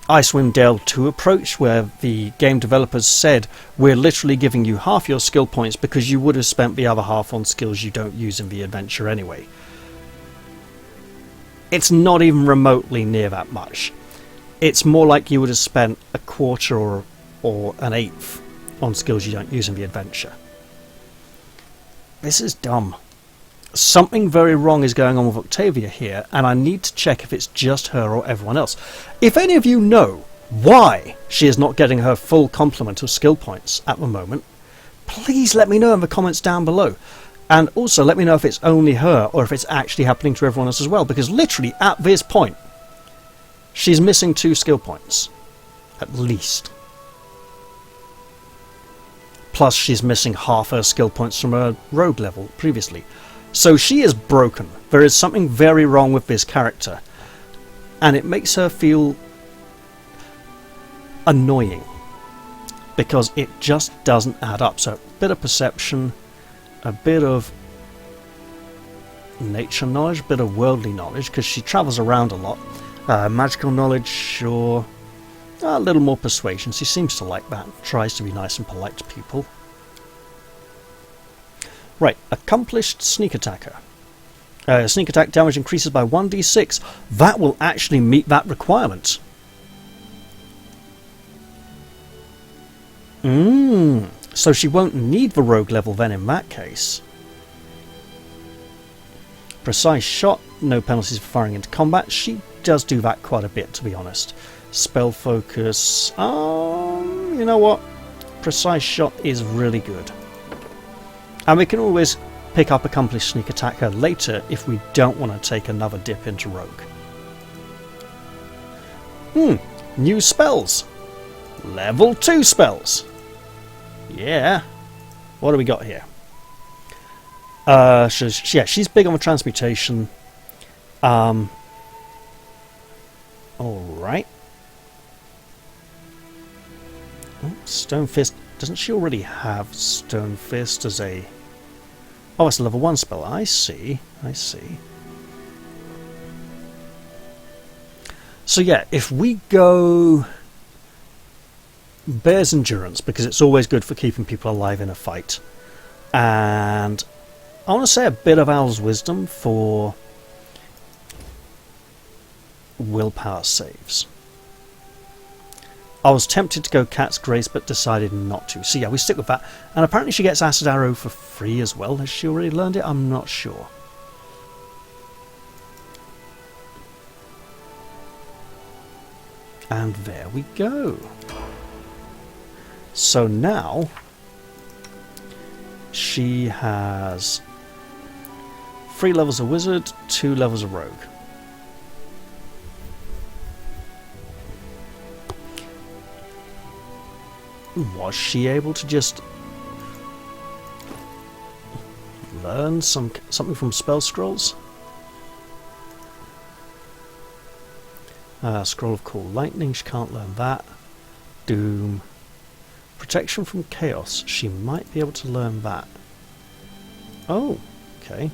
Icewind Dale 2 approach, where the game developers said, we're literally giving you half your skill points because you would have spent the other half on skills you don't use in the adventure anyway. It's not even remotely near that much. It's more like you would have spent a quarter or an eighth on skills you don't use in the adventure. This is dumb. Something very wrong is going on with Octavia here, and I need to check if it's just her or everyone else. If any of you know why she is not getting her full complement of skill points at the moment, please let me know in the comments down below. And also let me know if it's only her or if it's actually happening to everyone else as well, because literally at this point she's missing 2 skill points at least. Plus she's missing half her skill points from her rogue level previously. So she is broken. There is something very wrong with this character, and it makes her feel annoying because it just doesn't add up. So a bit of perception, a bit of nature knowledge, a bit of worldly knowledge, because she travels around a lot. Magical knowledge, sure. A little more persuasion. She seems to like that. Tries to be nice and polite to people. Right, accomplished sneak attacker. Sneak attack damage increases by 1d6. That will actually meet that requirement. So she won't need the rogue level then in that case. Precise shot, no penalties for firing into combat. She does do that quite a bit, to be honest. Spell focus. You know what? Precise shot is really good. And we can always pick up accomplished sneak attacker later if we don't want to take another dip into rogue. New spells. Level 2 spells. Yeah. What do we got here? She's big on the transmutation. Alright. Stone Fist. Doesn't she already have Stone Fist as a... Oh, it's a level 1 spell. I see. So yeah, if we go Bear's Endurance, because it's always good for keeping people alive in a fight, and I want to say a bit of Owl's Wisdom for willpower saves. I was tempted to go Cat's Grace, but decided not to. So yeah, we stick with that. And apparently she gets Acid Arrow for free as well. Has she already learned it? I'm not sure. And there we go. So now she has 3 levels of Wizard, 2 levels of Rogue. Was she able to just learn something from spell scrolls? Scroll of Cool Lightning, she can't learn that. Doom. Protection from Chaos, she might be able to learn that. Oh, okay.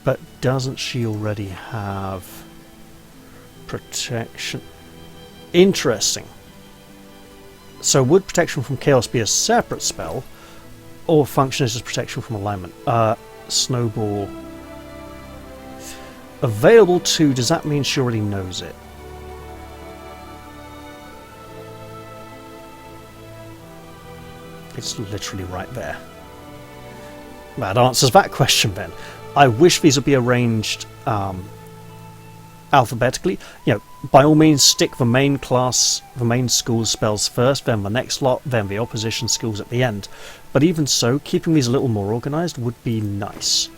But doesn't she already have protection? Interesting. So would Protection from Chaos be a separate spell, or function as protection from alignment? Snowball. Available to, does that mean she already knows it? It's literally right there. That answers that question then. I wish these would be arranged alphabetically. You know, by all means stick the main class, the main school spells first, then the next lot, then the opposition skills at the end. But even so, keeping these a little more organised would be nice.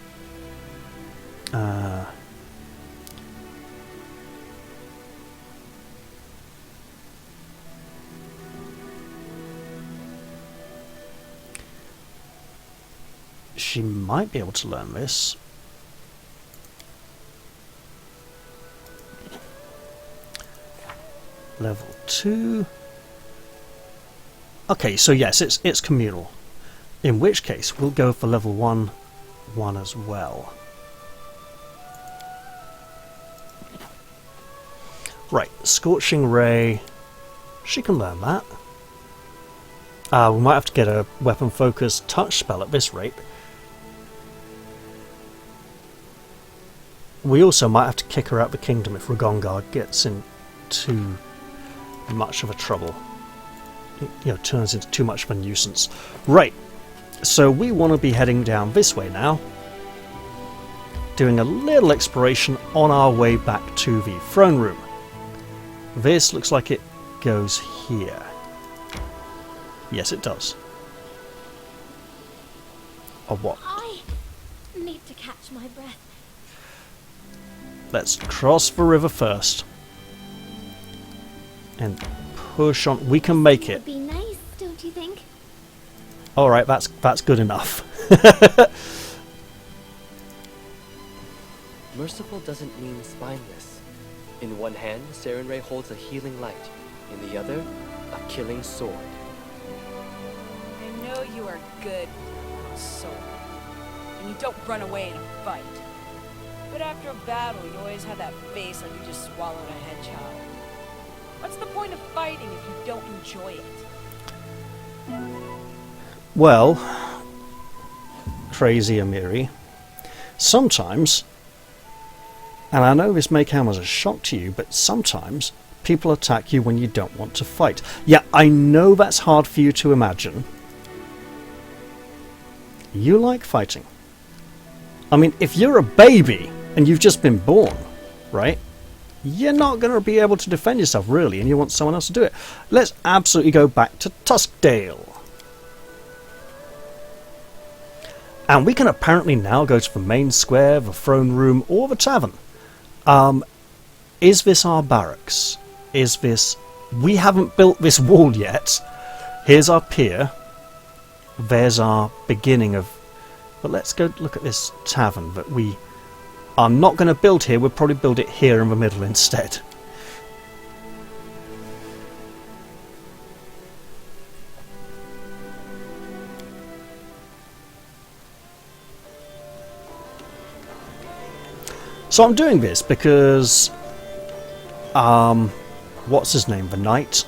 She might be able to learn this. Level 2. Okay, so yes, it's communal. In which case, we'll go for level 1 as well. Right, Scorching Ray. She can learn that. We might have to get a weapon focus touch spell at this rate. We also might have to kick her out the kingdom if Ragongar gets in too much of a trouble. You know, turns into too much of a nuisance. Right, so we want to be heading down this way now. Doing a little exploration on our way back to the throne room. This looks like it goes here. Yes, it does. Or what? I need to catch my breath. Let's cross the river first. And push on. We can make it. Would be nice, don't you think? Alright, that's good enough. Merciful doesn't mean spineless. In one hand, Ray holds a healing light. In the other, a killing sword. I know you are good with a sword, and you don't run away in a fight. But after a battle, you always have that face like you just swallowed a hedgehog. What's the point of fighting if you don't enjoy it? Well, crazy Amiri, sometimes, and I know this may come as a shock to you, but sometimes people attack you when you don't want to fight. Yeah, I know that's hard for you to imagine. You like fighting. I mean, if you're a baby and you've just been born, right? You're not going to be able to defend yourself, really, and you want someone else to do it. Let's absolutely go back to Tuskdale. And we can apparently now go to the main square, the throne room, or the tavern. Is this our barracks? Is this... We haven't built this wall yet. Here's our pier. There's our beginning of... But let's go look at this tavern that we are not going to build here. We'll probably build it here in the middle instead. So I'm doing this because... what's his name? The knight?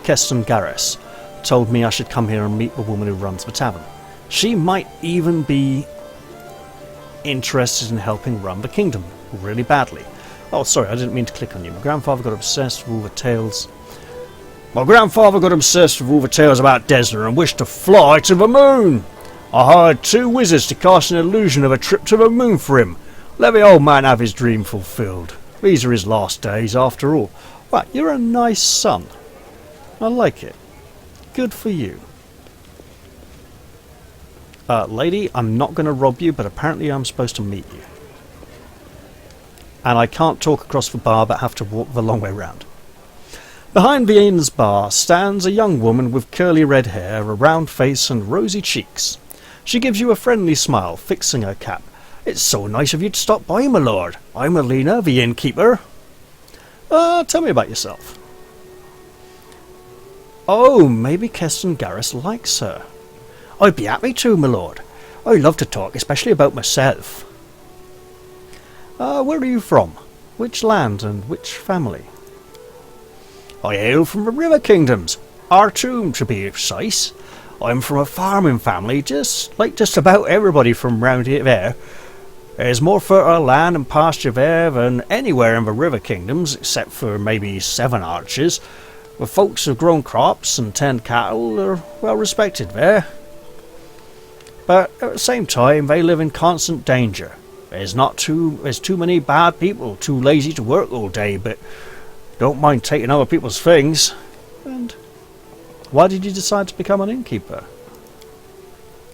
Keston Garrus told me I should come here and meet the woman who runs the tavern. She might even be interested in helping run the kingdom really badly. Oh, sorry, I didn't mean to click on you. My grandfather got obsessed with all the tales. My grandfather got obsessed with all the tales about Desna and wished to fly to the moon. I hired 2 wizards to cast an illusion of a trip to the moon for him. Let the old man have his dream fulfilled. These are his last days, after all. Right, you're a nice son. I like it. Good for you. Lady, I'm not going to rob you, but apparently I'm supposed to meet you. And I can't talk across the bar, but have to walk the long way round. Behind the inn's bar stands a young woman with curly red hair, a round face and rosy cheeks. She gives you a friendly smile, fixing her cap. It's so nice of you to stop by, my lord. I'm Alina, the innkeeper. Tell me about yourself. Oh, maybe Keston Garrus likes her. I'd be happy to, my lord. I love to talk, especially about myself. Where are you from? Which land and which family? I hail from the River Kingdoms, Artoom to be precise. I'm from a farming family, just like just about everybody from round here there. There's more fertile land and pasture there than anywhere in the River Kingdoms, except for maybe 7 arches. The folks who've grown crops and tend cattle are well respected there. But at the same time, they live in constant danger. There's too many bad people, too lazy to work all day, but don't mind taking other people's things. And why did you decide to become an innkeeper?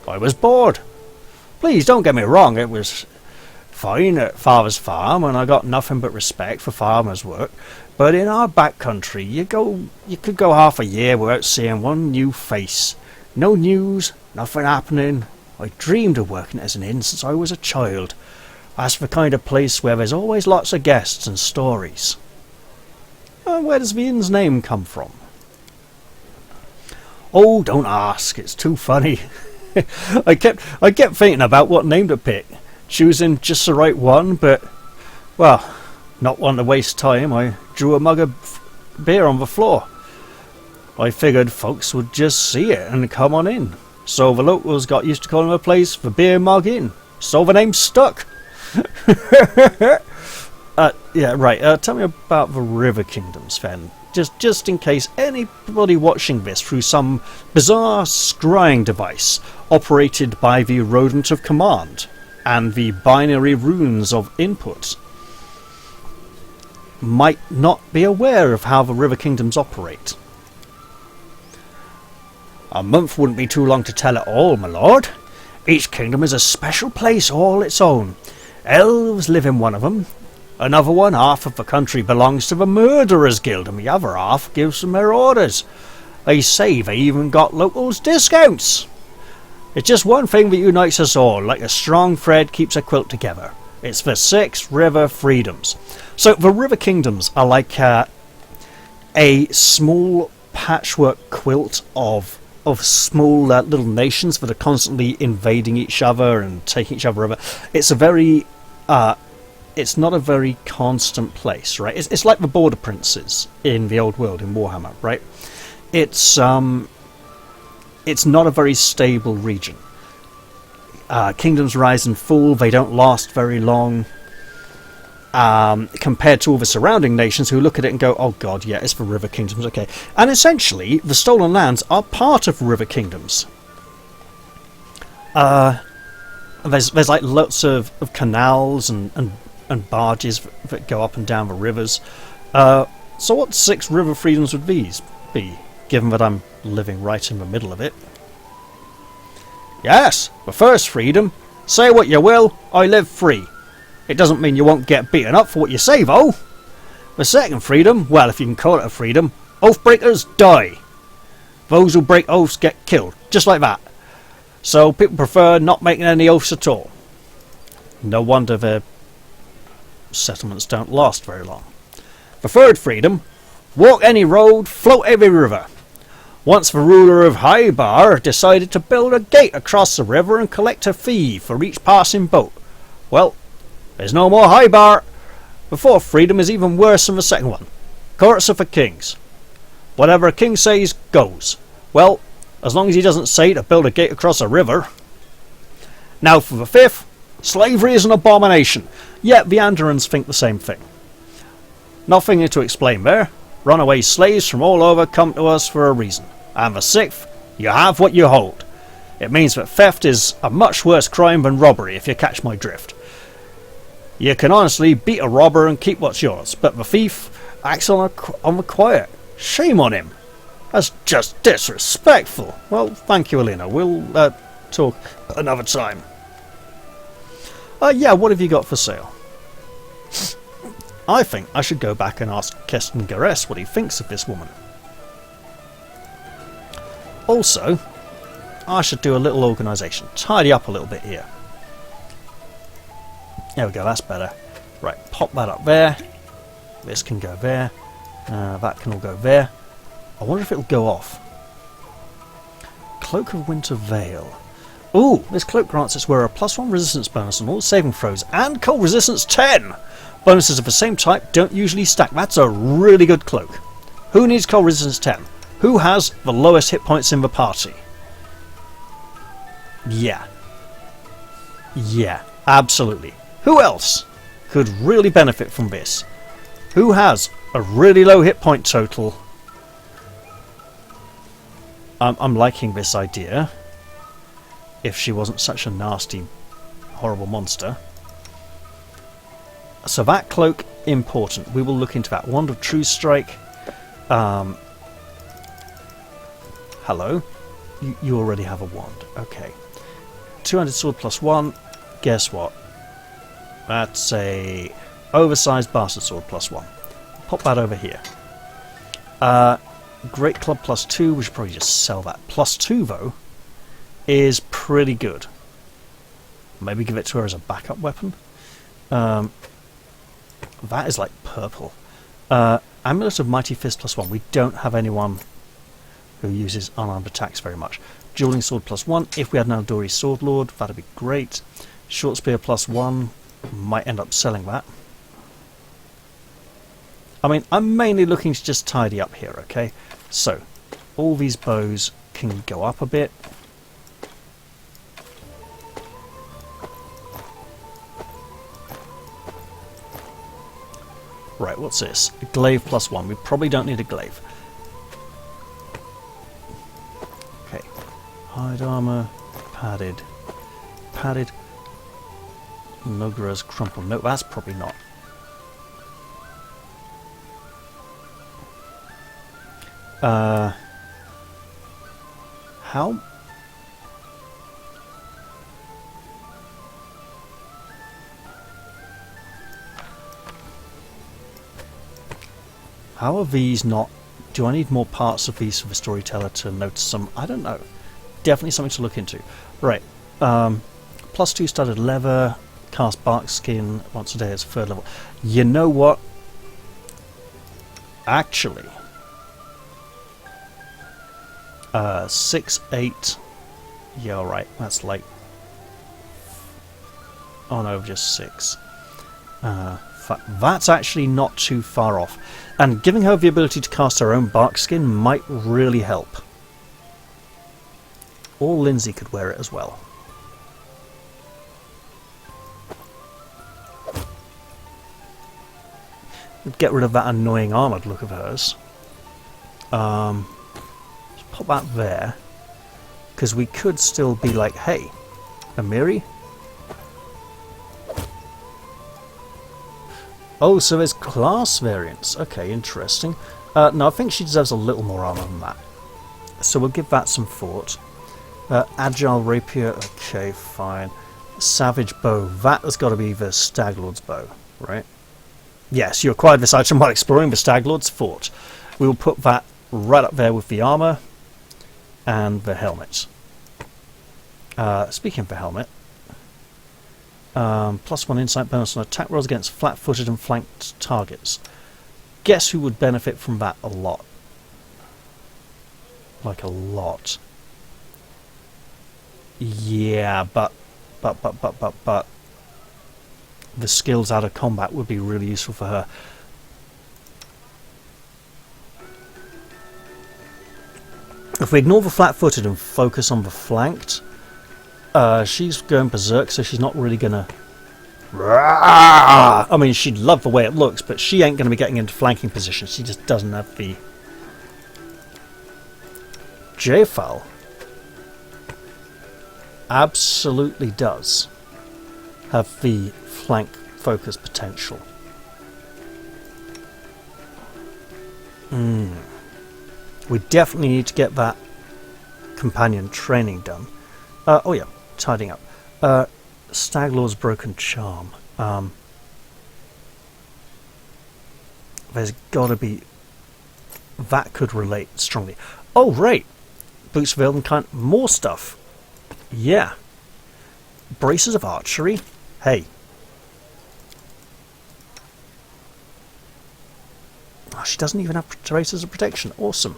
I was bored. Please don't get me wrong, it was fine at Father's farm, and I got nothing but respect for farmers' work. But in our back country, you could go half a year without seeing one new face. No news, nothing happening. I dreamed of working as an inn since I was a child. That's the kind of place where there's always lots of guests and stories. Where does the inn's name come from? Oh, don't ask, it's too funny. I kept thinking about what name to pick, choosing just the right one, but, well, not one to waste time. I drew a mug of beer on the floor. I figured folks would just see it and come on in. So the locals got used to calling the place the Beer Mug Inn. So the name stuck. Yeah, right. Tell me about the River Kingdoms, then. Just in case anybody watching this through some bizarre scrying device operated by the Rodent of Command and the binary runes of input might not be aware of how the River Kingdoms operate. A month wouldn't be too long to tell it all, my lord. Each kingdom is a special place all its own. Elves live in one of them. Another one, half of the country belongs to the Murderers Guild, and the other half gives them their orders. They say they even got locals discounts. It's just one thing that unites us all, like a strong thread keeps a quilt together. It's the 6 river freedoms. So the River Kingdoms are like a small patchwork quilt of small little nations that are constantly invading each other and taking each other over. It's a very it's not a very constant place, right? It's like the Border Princes in the old world in Warhammer, right? It's not a very stable region. Kingdoms rise and fall, they don't last very long. compared to all the surrounding nations who look at it and go, oh god, yeah, it's the river kingdoms, okay. And essentially, the stolen lands are part of river kingdoms. There's like lots of canals and barges that go up and down the rivers. So what 6 river freedoms would these be, given that I'm living right in the middle of it? Yes, the first freedom. Say what you will, I live free. It doesn't mean you won't get beaten up for what you say, though. The second freedom, well, if you can call it a freedom, oath breakers die. Those who break oaths get killed, just like that. So people prefer not making any oaths at all. No wonder their settlements don't last very long. The third freedom, walk any road, float every river. Once the ruler of Hybar decided to build a gate across the river and collect a fee for each passing boat. Well, there's no more Hybar. The fourth freedom is even worse than the second one. Courts are for kings. Whatever a king says, goes. Well, as long as he doesn't say to build a gate across a river. Now for the fifth, slavery is an abomination. Yet the Andorans think the same thing. Nothing to explain there. Runaway slaves from all over come to us for a reason. And the sixth, you have what you hold. It means that theft is a much worse crime than robbery, if you catch my drift. You can honestly beat a robber and keep what's yours, but the thief acts on the quiet. Shame on him. That's just disrespectful. Well, thank you, Alina. We'll talk another time. Yeah, what have you got for sale? I think I should go back and ask Keston Gares what he thinks of this woman. Also, I should do a little organisation. Tidy up a little bit here. There we go, that's better. Right, pop that up there. This can go there. That can all go there. I wonder if it'll go off. Cloak of Winter Veil. Ooh, this cloak grants its wearer a +1 resistance bonus on all saving throws and cold resistance 10! Bonuses of the same type don't usually stack. That's a really good cloak. Who needs cold resistance 10? Who has the lowest hit points in the party? Yeah. Yeah, absolutely. Who else could really benefit from this? Who has a really low hit point total? I'm liking this idea. If she wasn't such a nasty, horrible monster. So that cloak, important. We will look into that. Wand of True Strike. Hello. You already have a wand. Okay. 200 sword +1. Guess what? That's a oversized bastard sword +1. Pop that over here. Great club +2. We should probably just sell that. +2 though is pretty good. Maybe give it to her as a backup weapon. That is like purple. Amulet of Mighty Fist +1. We don't have anyone who uses unarmed attacks very much. Dueling Sword +1. If we had an Aldori Sword Lord, that'd be great. Short Spear +1. Might end up selling that. I mean, I'm mainly looking to just tidy up here, okay? So, all these bows can go up a bit. Right, what's this? A glaive +1. We probably don't need a glaive. Okay. Hide armor. Padded. Padded. Nogra's crumple. No, that's probably not. How? How are these not... Do I need more parts of these for the storyteller to notice them? I don't know. Definitely something to look into. Right. +2 studded leather. Cast bark skin once a day as a 3rd level. You know what? Actually... 6, 8... Yeah, alright. That's like... Oh no, just 6. That's actually not too far off. And giving her the ability to cast her own bark skin might really help. Or Lindsay could wear it as well. Get rid of that annoying armoured look of hers. Let's pop that there. Because we could still be like, hey, Amiri? Oh, so there's class variants. Okay, interesting. No, I think she deserves a little more armour than that. So we'll give that some thought. Agile Rapier, okay, fine. Savage Bow, that has got to be the Staglord's Bow, right? Yes, you acquired this item while exploring the Staglord's Fort. We will put that right up there with the armour and the helmet. Speaking of the helmet, +1 insight bonus on attack rolls against flat-footed and flanked targets. Guess who would benefit from that a lot? Like a lot. Yeah, but the skills out of combat would be really useful for her. If we ignore the flat-footed and focus on the flanked, she's going berserk, so she's not really gonna... I mean, she'd love the way it looks, but she ain't gonna be getting into flanking position. She just doesn't have the... J-Fowl absolutely does have the flank focus potential. We definitely need to get that companion training done. Oh yeah, tidying up. Staglord's Broken Charm. There's got to be... That could relate strongly. Oh, right! Boots of Elvenkind, more stuff. Yeah. Braces of Archery. Hey. Oh, she doesn't even have Braces of Protection. Awesome.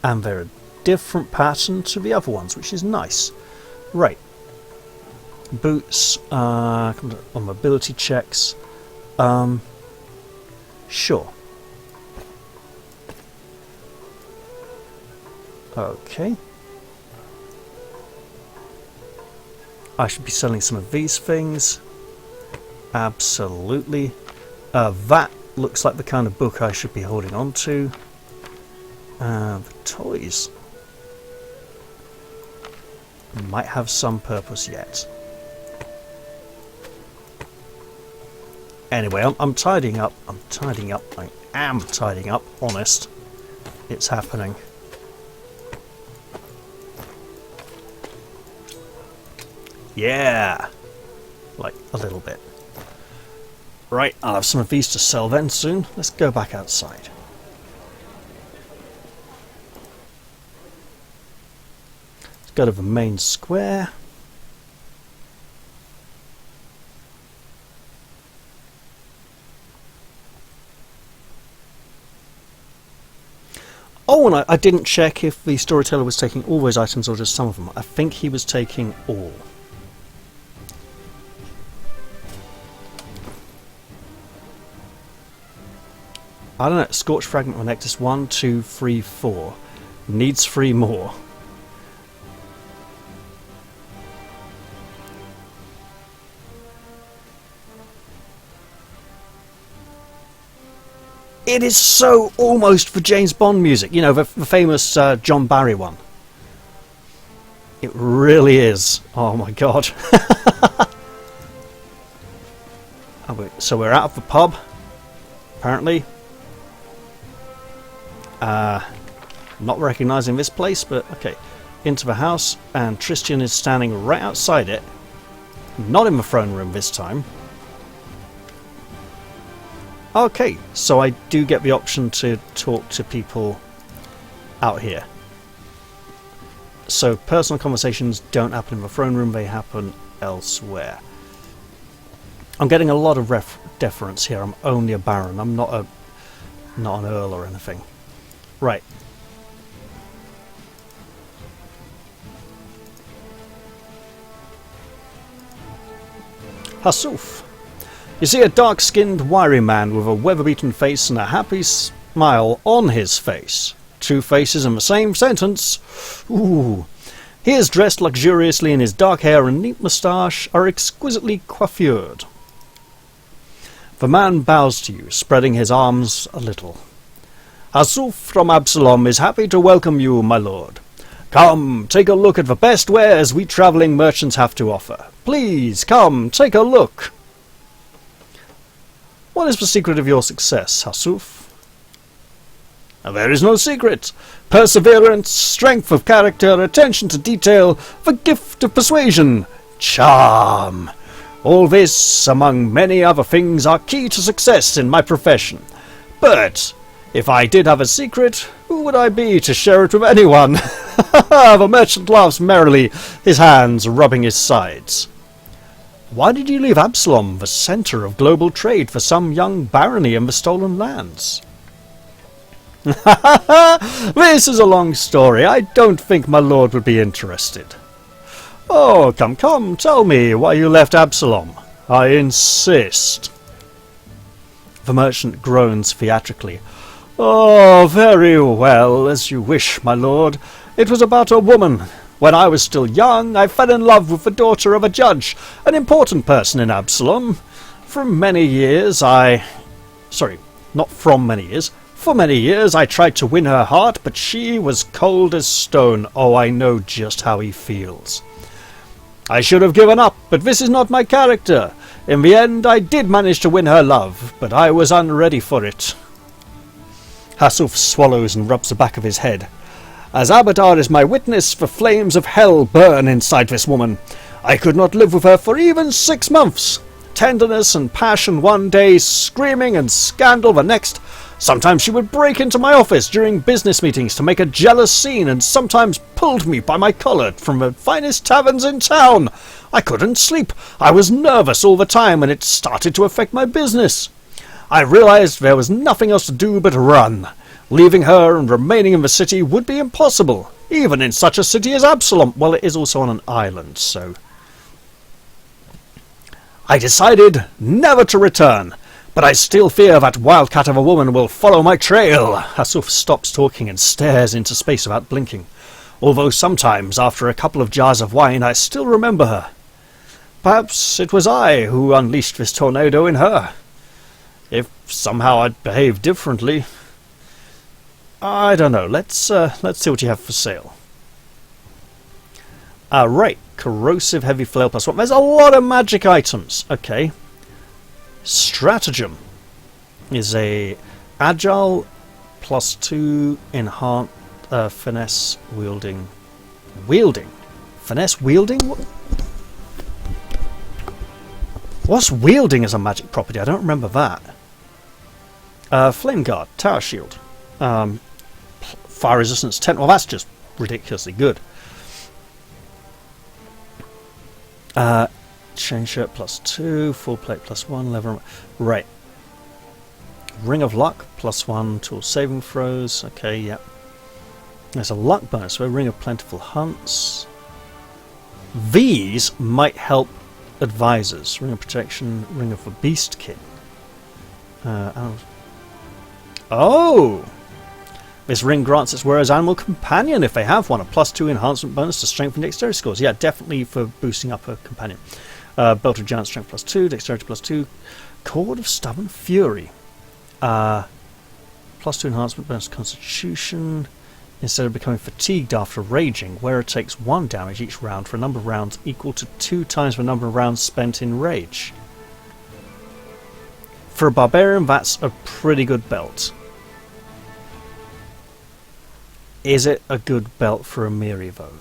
And they're a different pattern to the other ones, which is nice. Right. Boots, on mobility checks. Sure. Okay. I should be selling some of these things. Absolutely. That looks like the kind of book I should be holding on to. The toys might have some purpose yet. Anyway, I'm tidying up. I am tidying up. Honest. It's happening. Yeah! Like, a little bit. Right, I'll have some of these to sell then soon. Let's go back outside. Let's go to the main square. Oh, and I didn't check if the storyteller was taking all those items or just some of them. I think he was taking all. I don't know, Scorch Fragment on Nectus 1, 2, 3, 4. Needs 3 more. It is so almost the James Bond music, you know, the famous John Barry one. It really is. Oh my god. So we're out of the pub, apparently. Not recognising this place, but okay. Into the house, and Tristan is standing right outside it. Not in the throne room this time. Okay, so I do get the option to talk to people out here. So personal conversations don't happen in the throne room, they happen elsewhere. I'm getting a lot of deference here. I'm only a baron. I'm not an earl or anything. Right. Hasuf. You see a dark-skinned, wiry man with a weather-beaten face and a happy smile on his face. 2 faces in the same sentence. Ooh. He is dressed luxuriously, and his dark hair and neat moustache are exquisitely coiffured. The man bows to you, spreading his arms a little. Hasuf from Absalom is happy to welcome you, my lord. Come, take a look at the best wares we travelling merchants have to offer. Please, come, take a look. What is the secret of your success, Hasuf? There is no secret. Perseverance, strength of character, attention to detail, the gift of persuasion, charm. All this, among many other things, are key to success in my profession. But if I did have a secret, who would I be to share it with anyone? The merchant laughs merrily, his hands rubbing his sides. Why did you leave Absalom, the centre of global trade, for some young barony in the stolen lands? This is a long story. I don't think my lord would be interested. Oh, come, tell me why you left Absalom. I insist. The merchant groans theatrically. Oh, very well, as you wish, my lord. It was about a woman. When I was still young, I fell in love with the daughter of a judge, an important person in Absalom. For many years I tried to win her heart, but she was cold as stone. Oh, I know just how he feels. I should have given up, but this is not my character. In the end, I did manage to win her love, but I was unready for it. Hasuf swallows and rubs the back of his head. As Abadar is my witness, the flames of hell burn inside this woman. I could not live with her for even 6 months. Tenderness and passion one day, screaming and scandal the next. Sometimes she would break into my office during business meetings to make a jealous scene, and sometimes pulled me by my collar from the finest taverns in town. I couldn't sleep. I was nervous all the time, and it started to affect my business. I realized there was nothing else to do but run. Leaving her and remaining in the city would be impossible, even in such a city as Absalom. Well, it is also on an island, so... I decided never to return, but I still fear that wildcat of a woman will follow my trail. Hasuf stops talking and stares into space without blinking, although sometimes, after a couple of jars of wine, I still remember her. Perhaps it was I who unleashed this tornado in her. If somehow I'd behaved differently... I don't know. Let's see what you have for sale. Right. Corrosive heavy flail +1. There's a lot of magic items. Okay. Stratagem is a agile +2 enhanced finesse wielding. Finesse wielding? What's wielding as a magic property? I don't remember that. Flame guard, tower shield. Fire resistance 10. Well, that's just ridiculously good. Chain shirt +2, full plate +1, lever. Right. Ring of luck +1, tool saving throws. Okay, yep. There's a luck bonus. So a ring of plentiful hunts. These might help advisors. Ring of protection, ring of the beast king. Oh! This ring grants its wearer's animal companion if they have one. A +2 enhancement bonus to strength and dexterity scores. Yeah, definitely for boosting up a companion. Belt of giant strength +2, dexterity +2. Cord of stubborn fury. +2 enhancement bonus to constitution. Instead of becoming fatigued after raging, wearer takes 1 damage each round for a number of rounds equal to 2 times the number of rounds spent in rage. For a barbarian, that's a pretty good belt. Is it a good belt for a Miri, though?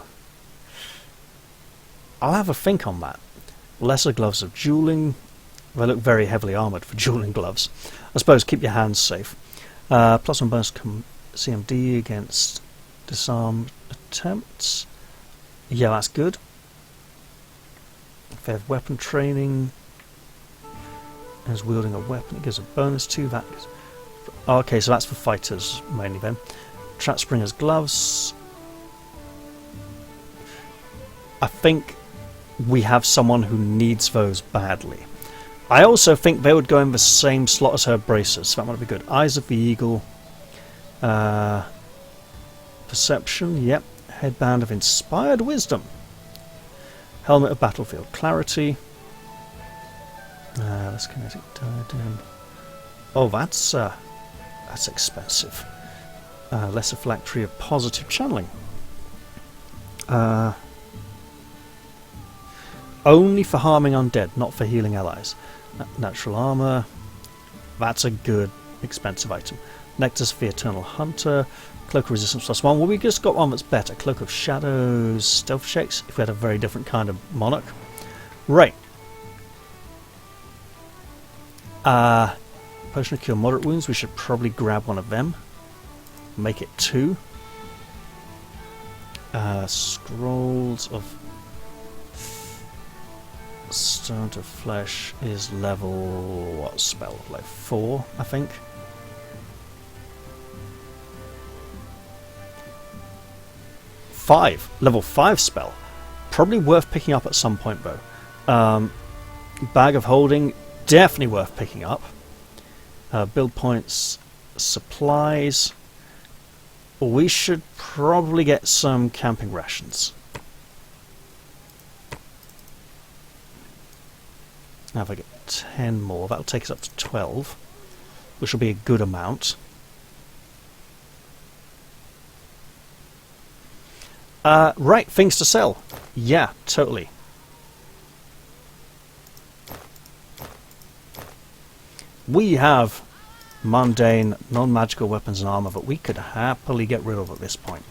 I'll have a think on that. Lesser gloves of dueling. They look very heavily armoured for dueling gloves. I suppose keep your hands safe. +1 bonus CMD against disarm attempts. Yeah, that's good. If they have weapon training, as wielding a weapon, it gives a bonus to that. Okay, so that's for fighters mainly then. Trap Springer's gloves. I think we have someone who needs those badly. I also think they would go in the same slot as her braces, so that might be good. Eyes of the Eagle. Perception, yep. Headband of Inspired Wisdom. Helmet of Battlefield Clarity. That's kinetic diadem. Oh, that's expensive. Lesser Phylactery of Positive Channeling. Only for harming undead, not for healing allies. Natural Armor. That's a good, expensive item. Nectus of the Eternal Hunter. Cloak of Resistance +1. Well, we just got one that's better. Cloak of Shadows. Stealth checks, if we had a very different kind of monarch. Right. Potion of Cure Moderate Wounds. We should probably grab one of them. Make it 2. Scrolls of Stone to Flesh is level... what spell? Like 4, I think. Level 5 spell. Probably worth picking up at some point though. Bag of Holding, definitely worth picking up. Build points, supplies. We should probably get some camping rations. Now if I get 10 more, that'll take us up to 12, which will be a good amount. Right, things to sell. Yeah, totally. We have mundane, non-magical weapons and armor that we could happily get rid of at this point.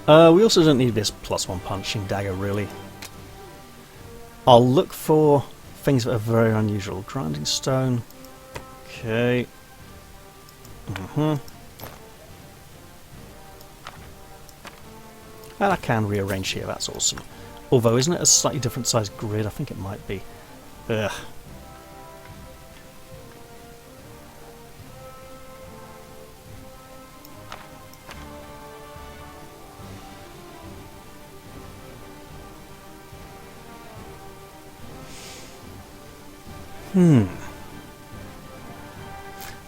We also don't need this +1 punching dagger, really. I'll look for things that are very unusual. Grinding stone. Okay. And I can rearrange here, that's awesome. Although, isn't it a slightly different sized grid? I think it might be. Ugh.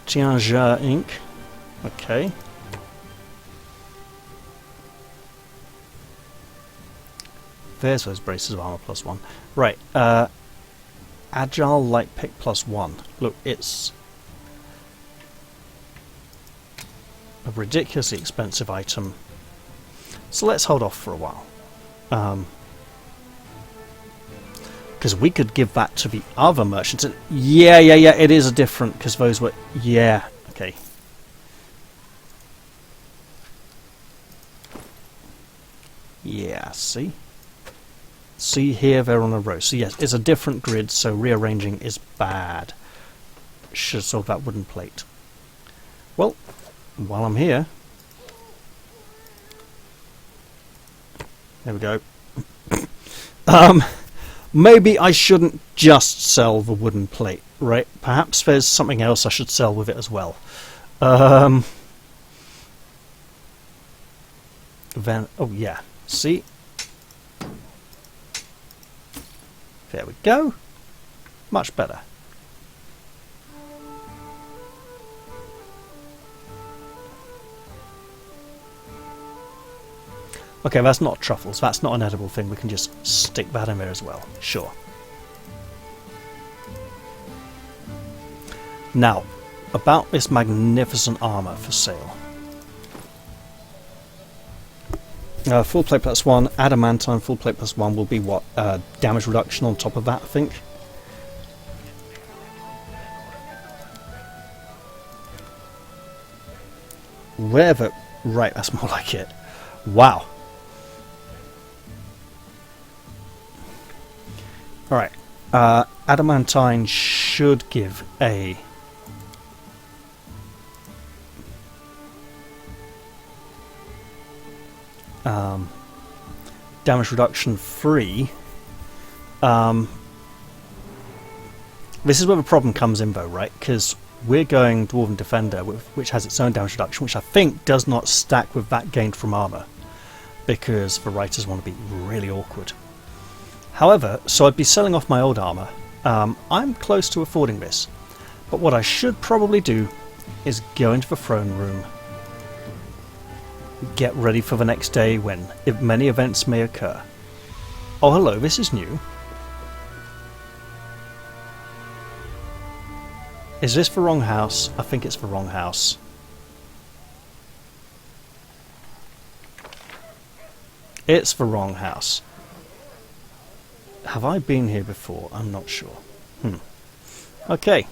Tianjia ink. Okay. There's those braces of armor +1. Right. Agile light pick +1. Look, it's a ridiculously expensive item. So let's hold off for a while. Because we could give that to the other merchants. Yeah, it is a different, because those were... yeah, okay. Yeah, see? See here, they're on a row. So yes, it's a different grid, so rearranging is bad. Should have sold that wooden plate. Well, while I'm here... there we go. Maybe I shouldn't just sell the wooden plate, right? Perhaps there's something else I should sell with it as well. Then, oh yeah, see? There we go. Much better. Okay, that's not truffles. That's not an edible thing. We can just stick that in there as well. Sure. Now, about this magnificent armor for sale. Full plate +1, adamantine full plate +1 will be what? Damage reduction on top of that, I think. Wherever... right, that's more like it. Wow. Alright, adamantine should give a... damage reduction free. This is where the problem comes in though, right? Because we're going Dwarven Defender, which has its own damage reduction, which I think does not stack with that gained from armor. because the writers want to be really awkward. However, so I'd be selling off my old armour. I'm close to affording this, but what I should probably do is go into the throne room, get ready for the next day when many events may occur. Oh, hello, this is new. Is this the wrong house? I think it's the wrong house. It's the wrong house. Have I been here before? I'm not sure. Okay.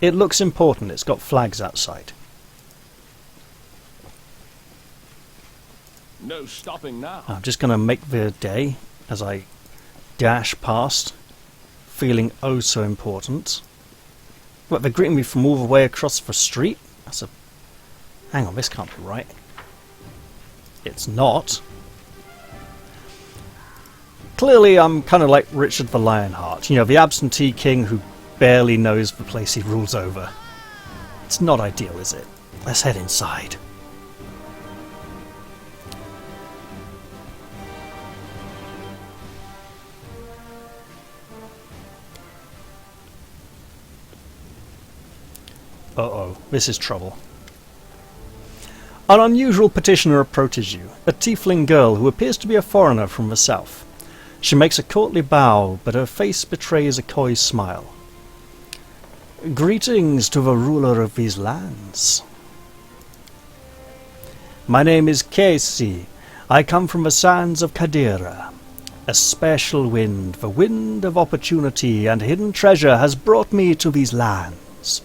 It looks important. It's got flags outside. No stopping now. I'm just going to make the day as I dash past, feeling oh so important. What, they're greeting me from all the way across the street? That's a... Hang on, this can't be right. It's not. Clearly I'm kind of like Richard the Lionheart, you know, the absentee king who barely knows the place he rules over. It's not ideal, is it? Let's head inside. Uh-oh, this is trouble. An unusual petitioner approaches you, a tiefling girl who appears to be a foreigner from the south. She makes a courtly bow, but her face betrays a coy smile. Greetings to the ruler of these lands. My name is Casey. I come from the sands of Kadira. A special wind, the wind of opportunity and hidden treasure, has brought me to these lands.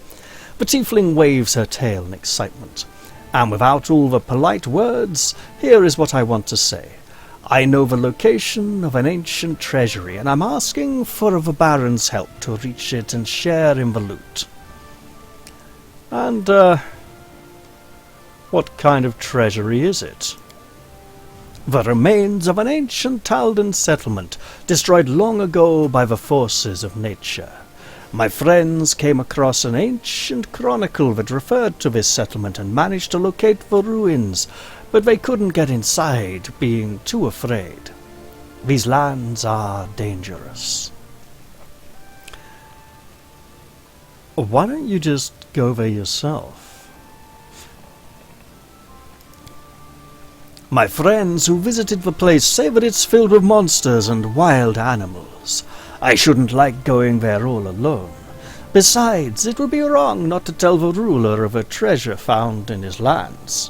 The tiefling waves her tail in excitement, and without all the polite words, here is what I want to say. I know the location of an ancient treasury, and I'm asking for the Baron's help to reach it and share in the loot. And, what kind of treasury is it? The remains of an ancient Taldan settlement, destroyed long ago by the forces of nature. My friends came across an ancient chronicle that referred to this settlement and managed to locate the ruins, but they couldn't get inside, being too afraid. These lands are dangerous. Why don't you just go there yourself? My friends who visited the place say that it's filled with monsters and wild animals. I shouldn't like going there all alone. Besides, it would be wrong not to tell the ruler of a treasure found in his lands.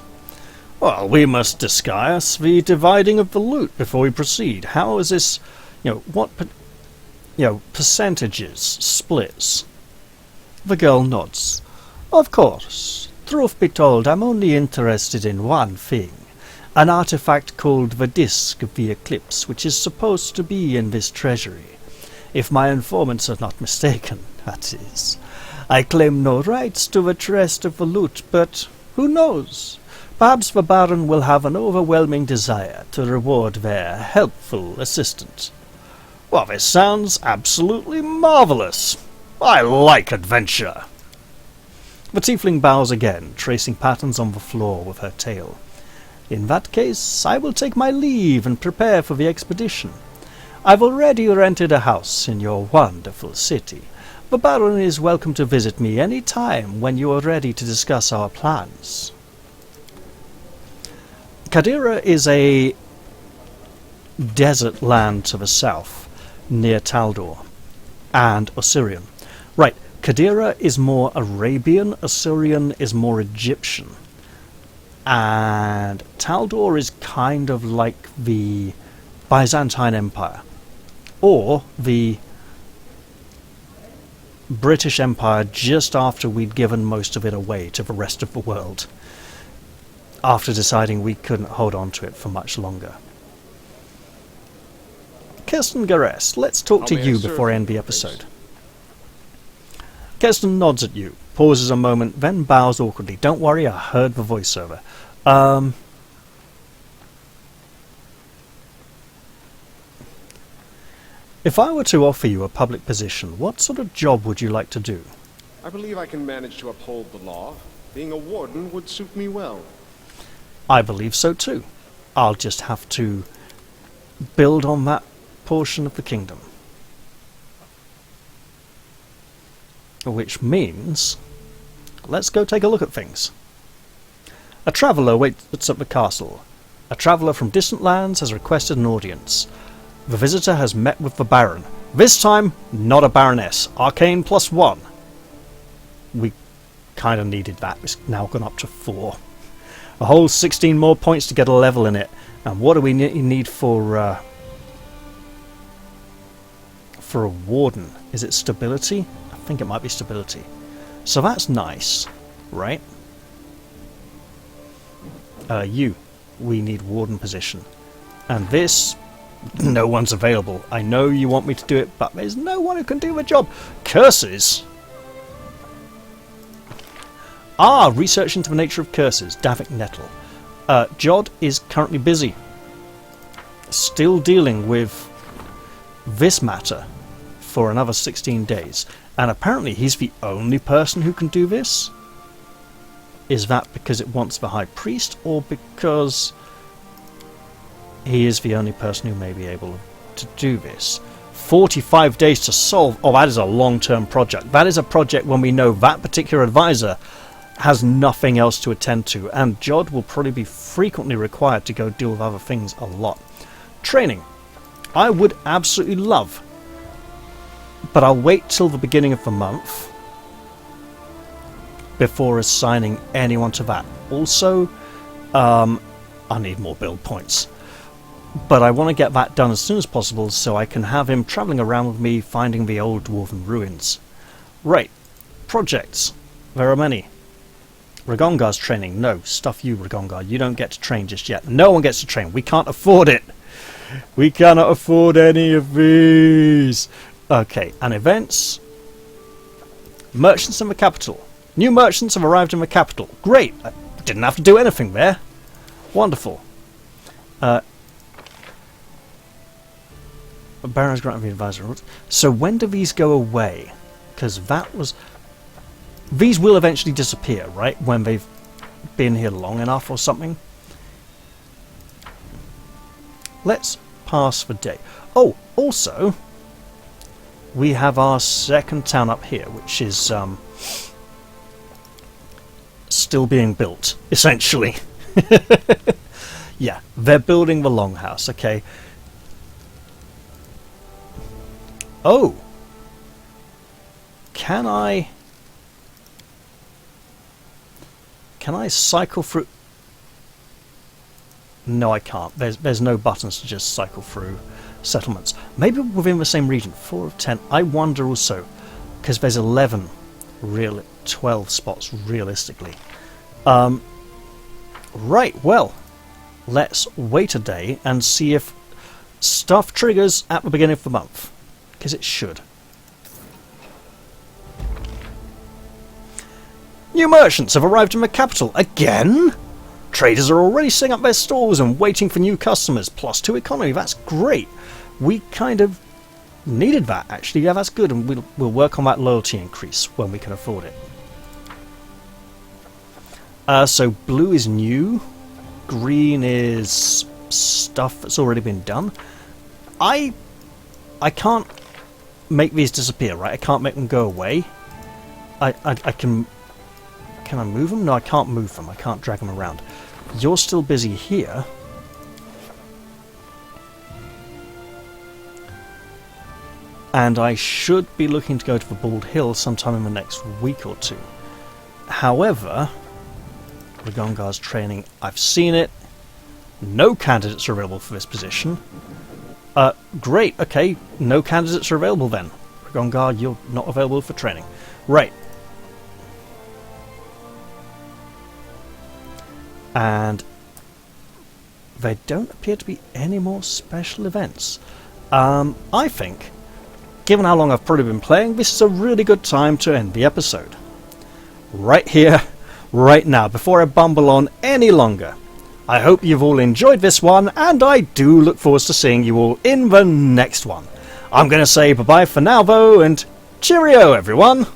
Well, we must discuss the dividing of the loot before we proceed. How is this, percentages, splits? The girl nods. Of course. Truth be told, I'm only interested in one thing. An artifact called the Disc of the Eclipse, which is supposed to be in this treasury. If my informants are not mistaken, that is. I claim no rights to the rest of the loot, but who knows? Perhaps the Baron will have an overwhelming desire to reward their helpful assistant. Well, this sounds absolutely marvellous. I like adventure. The tiefling bows again, tracing patterns on the floor with her tail. In that case, I will take my leave and prepare for the expedition. I've already rented a house in your wonderful city. The Baron is welcome to visit me any time when you are ready to discuss our plans. Kadira is a desert land to the south, near Taldor, and Osirian. Right, Kadira is more Arabian, Osirian is more Egyptian. And Taldor is kind of like the Byzantine Empire, or the British Empire just after we'd given most of it away to the rest of the world, after deciding we couldn't hold on to it for much longer. Kirsten Gares, let's talk to you before I end the episode. Kirsten nods at you, pauses a moment, then bows awkwardly. Don't worry, I heard the voiceover. If I were to offer you a public position, what sort of job would you like to do? I believe I can manage to uphold the law. Being a warden would suit me well. I believe so too. I'll just have to build on that portion of the kingdom. Which means, let's go take a look at things. A traveller waits at the castle. A traveller from distant lands has requested an audience. The visitor has met with the Baron. This time, not a Baroness. Arcane +1. We kind of needed that. It's now gone up to 4. A whole 16 more points to get a level in it. And what do we need for a warden? Is it stability? I think it might be stability. So that's nice, right? We need warden position. And this, no one's available. I know you want me to do it, but there's no one who can do the job. Curses! Research into the nature of curses. Davik Nettle. Jod is currently busy. Still dealing with this matter for another 16 days. And apparently he's the only person who can do this? Is that because it wants the High Priest, or because he is the only person who may be able to do this? 45 days to solve. Oh, that is a long-term project. That is a project when we know that particular advisor has nothing else to attend to, and Jod will probably be frequently required to go deal with other things a lot. Training. I would absolutely love, but I'll wait till the beginning of the month before assigning anyone to that. Also, I need more build points. But I want to get that done as soon as possible so I can have him travelling around with me finding the old dwarven ruins. Right. Projects. There are many. Ragongar's training. No, stuff you, Ragongar. You don't get to train just yet. No one gets to train. We can't afford it. We cannot afford any of these. Okay, and events. Merchants in the capital. New merchants have arrived in the capital. Great! I didn't have to do anything there. Wonderful. Baron's granted the advisor. So when do these go away? Because that was... These will eventually disappear, right? When they've been here long enough or something. Let's pass the day. Oh, also, we have our second town up here, which is still being built, essentially. Yeah, they're building the longhouse, okay. Oh! Can I cycle through... No, I can't. There's no buttons to just cycle through settlements. Maybe within the same region. 4 of 10. I wonder also, because there's 12 spots realistically. Right, well, let's wait a day and see if stuff triggers at the beginning of the month. Because it should. New merchants have arrived in the capital again? Traders are already setting up their stores and waiting for new customers. +2 economy, that's great. We kind of needed that, actually. Yeah, that's good, and we'll work on that loyalty increase when we can afford it. So blue is new. Green is stuff that's already been done. I can't make these disappear, right? I can't make them go away. I can... Can I move them? No, I can't move them. I can't drag them around. You're still busy here. And I should be looking to go to the Bald Hill sometime in the next week or two. However, Ragongar's training, I've seen it. No candidates are available for this position. Great, okay. No candidates are available then. Ragongar, you're not available for training. Right. And there don't appear to be any more special events. I think, given how long I've probably been playing, this is a really good time to end the episode. Right here, right now, before I bumble on any longer. I hope you've all enjoyed this one, and I do look forward to seeing you all in the next one. I'm going to say bye-bye for now, though, and cheerio, everyone!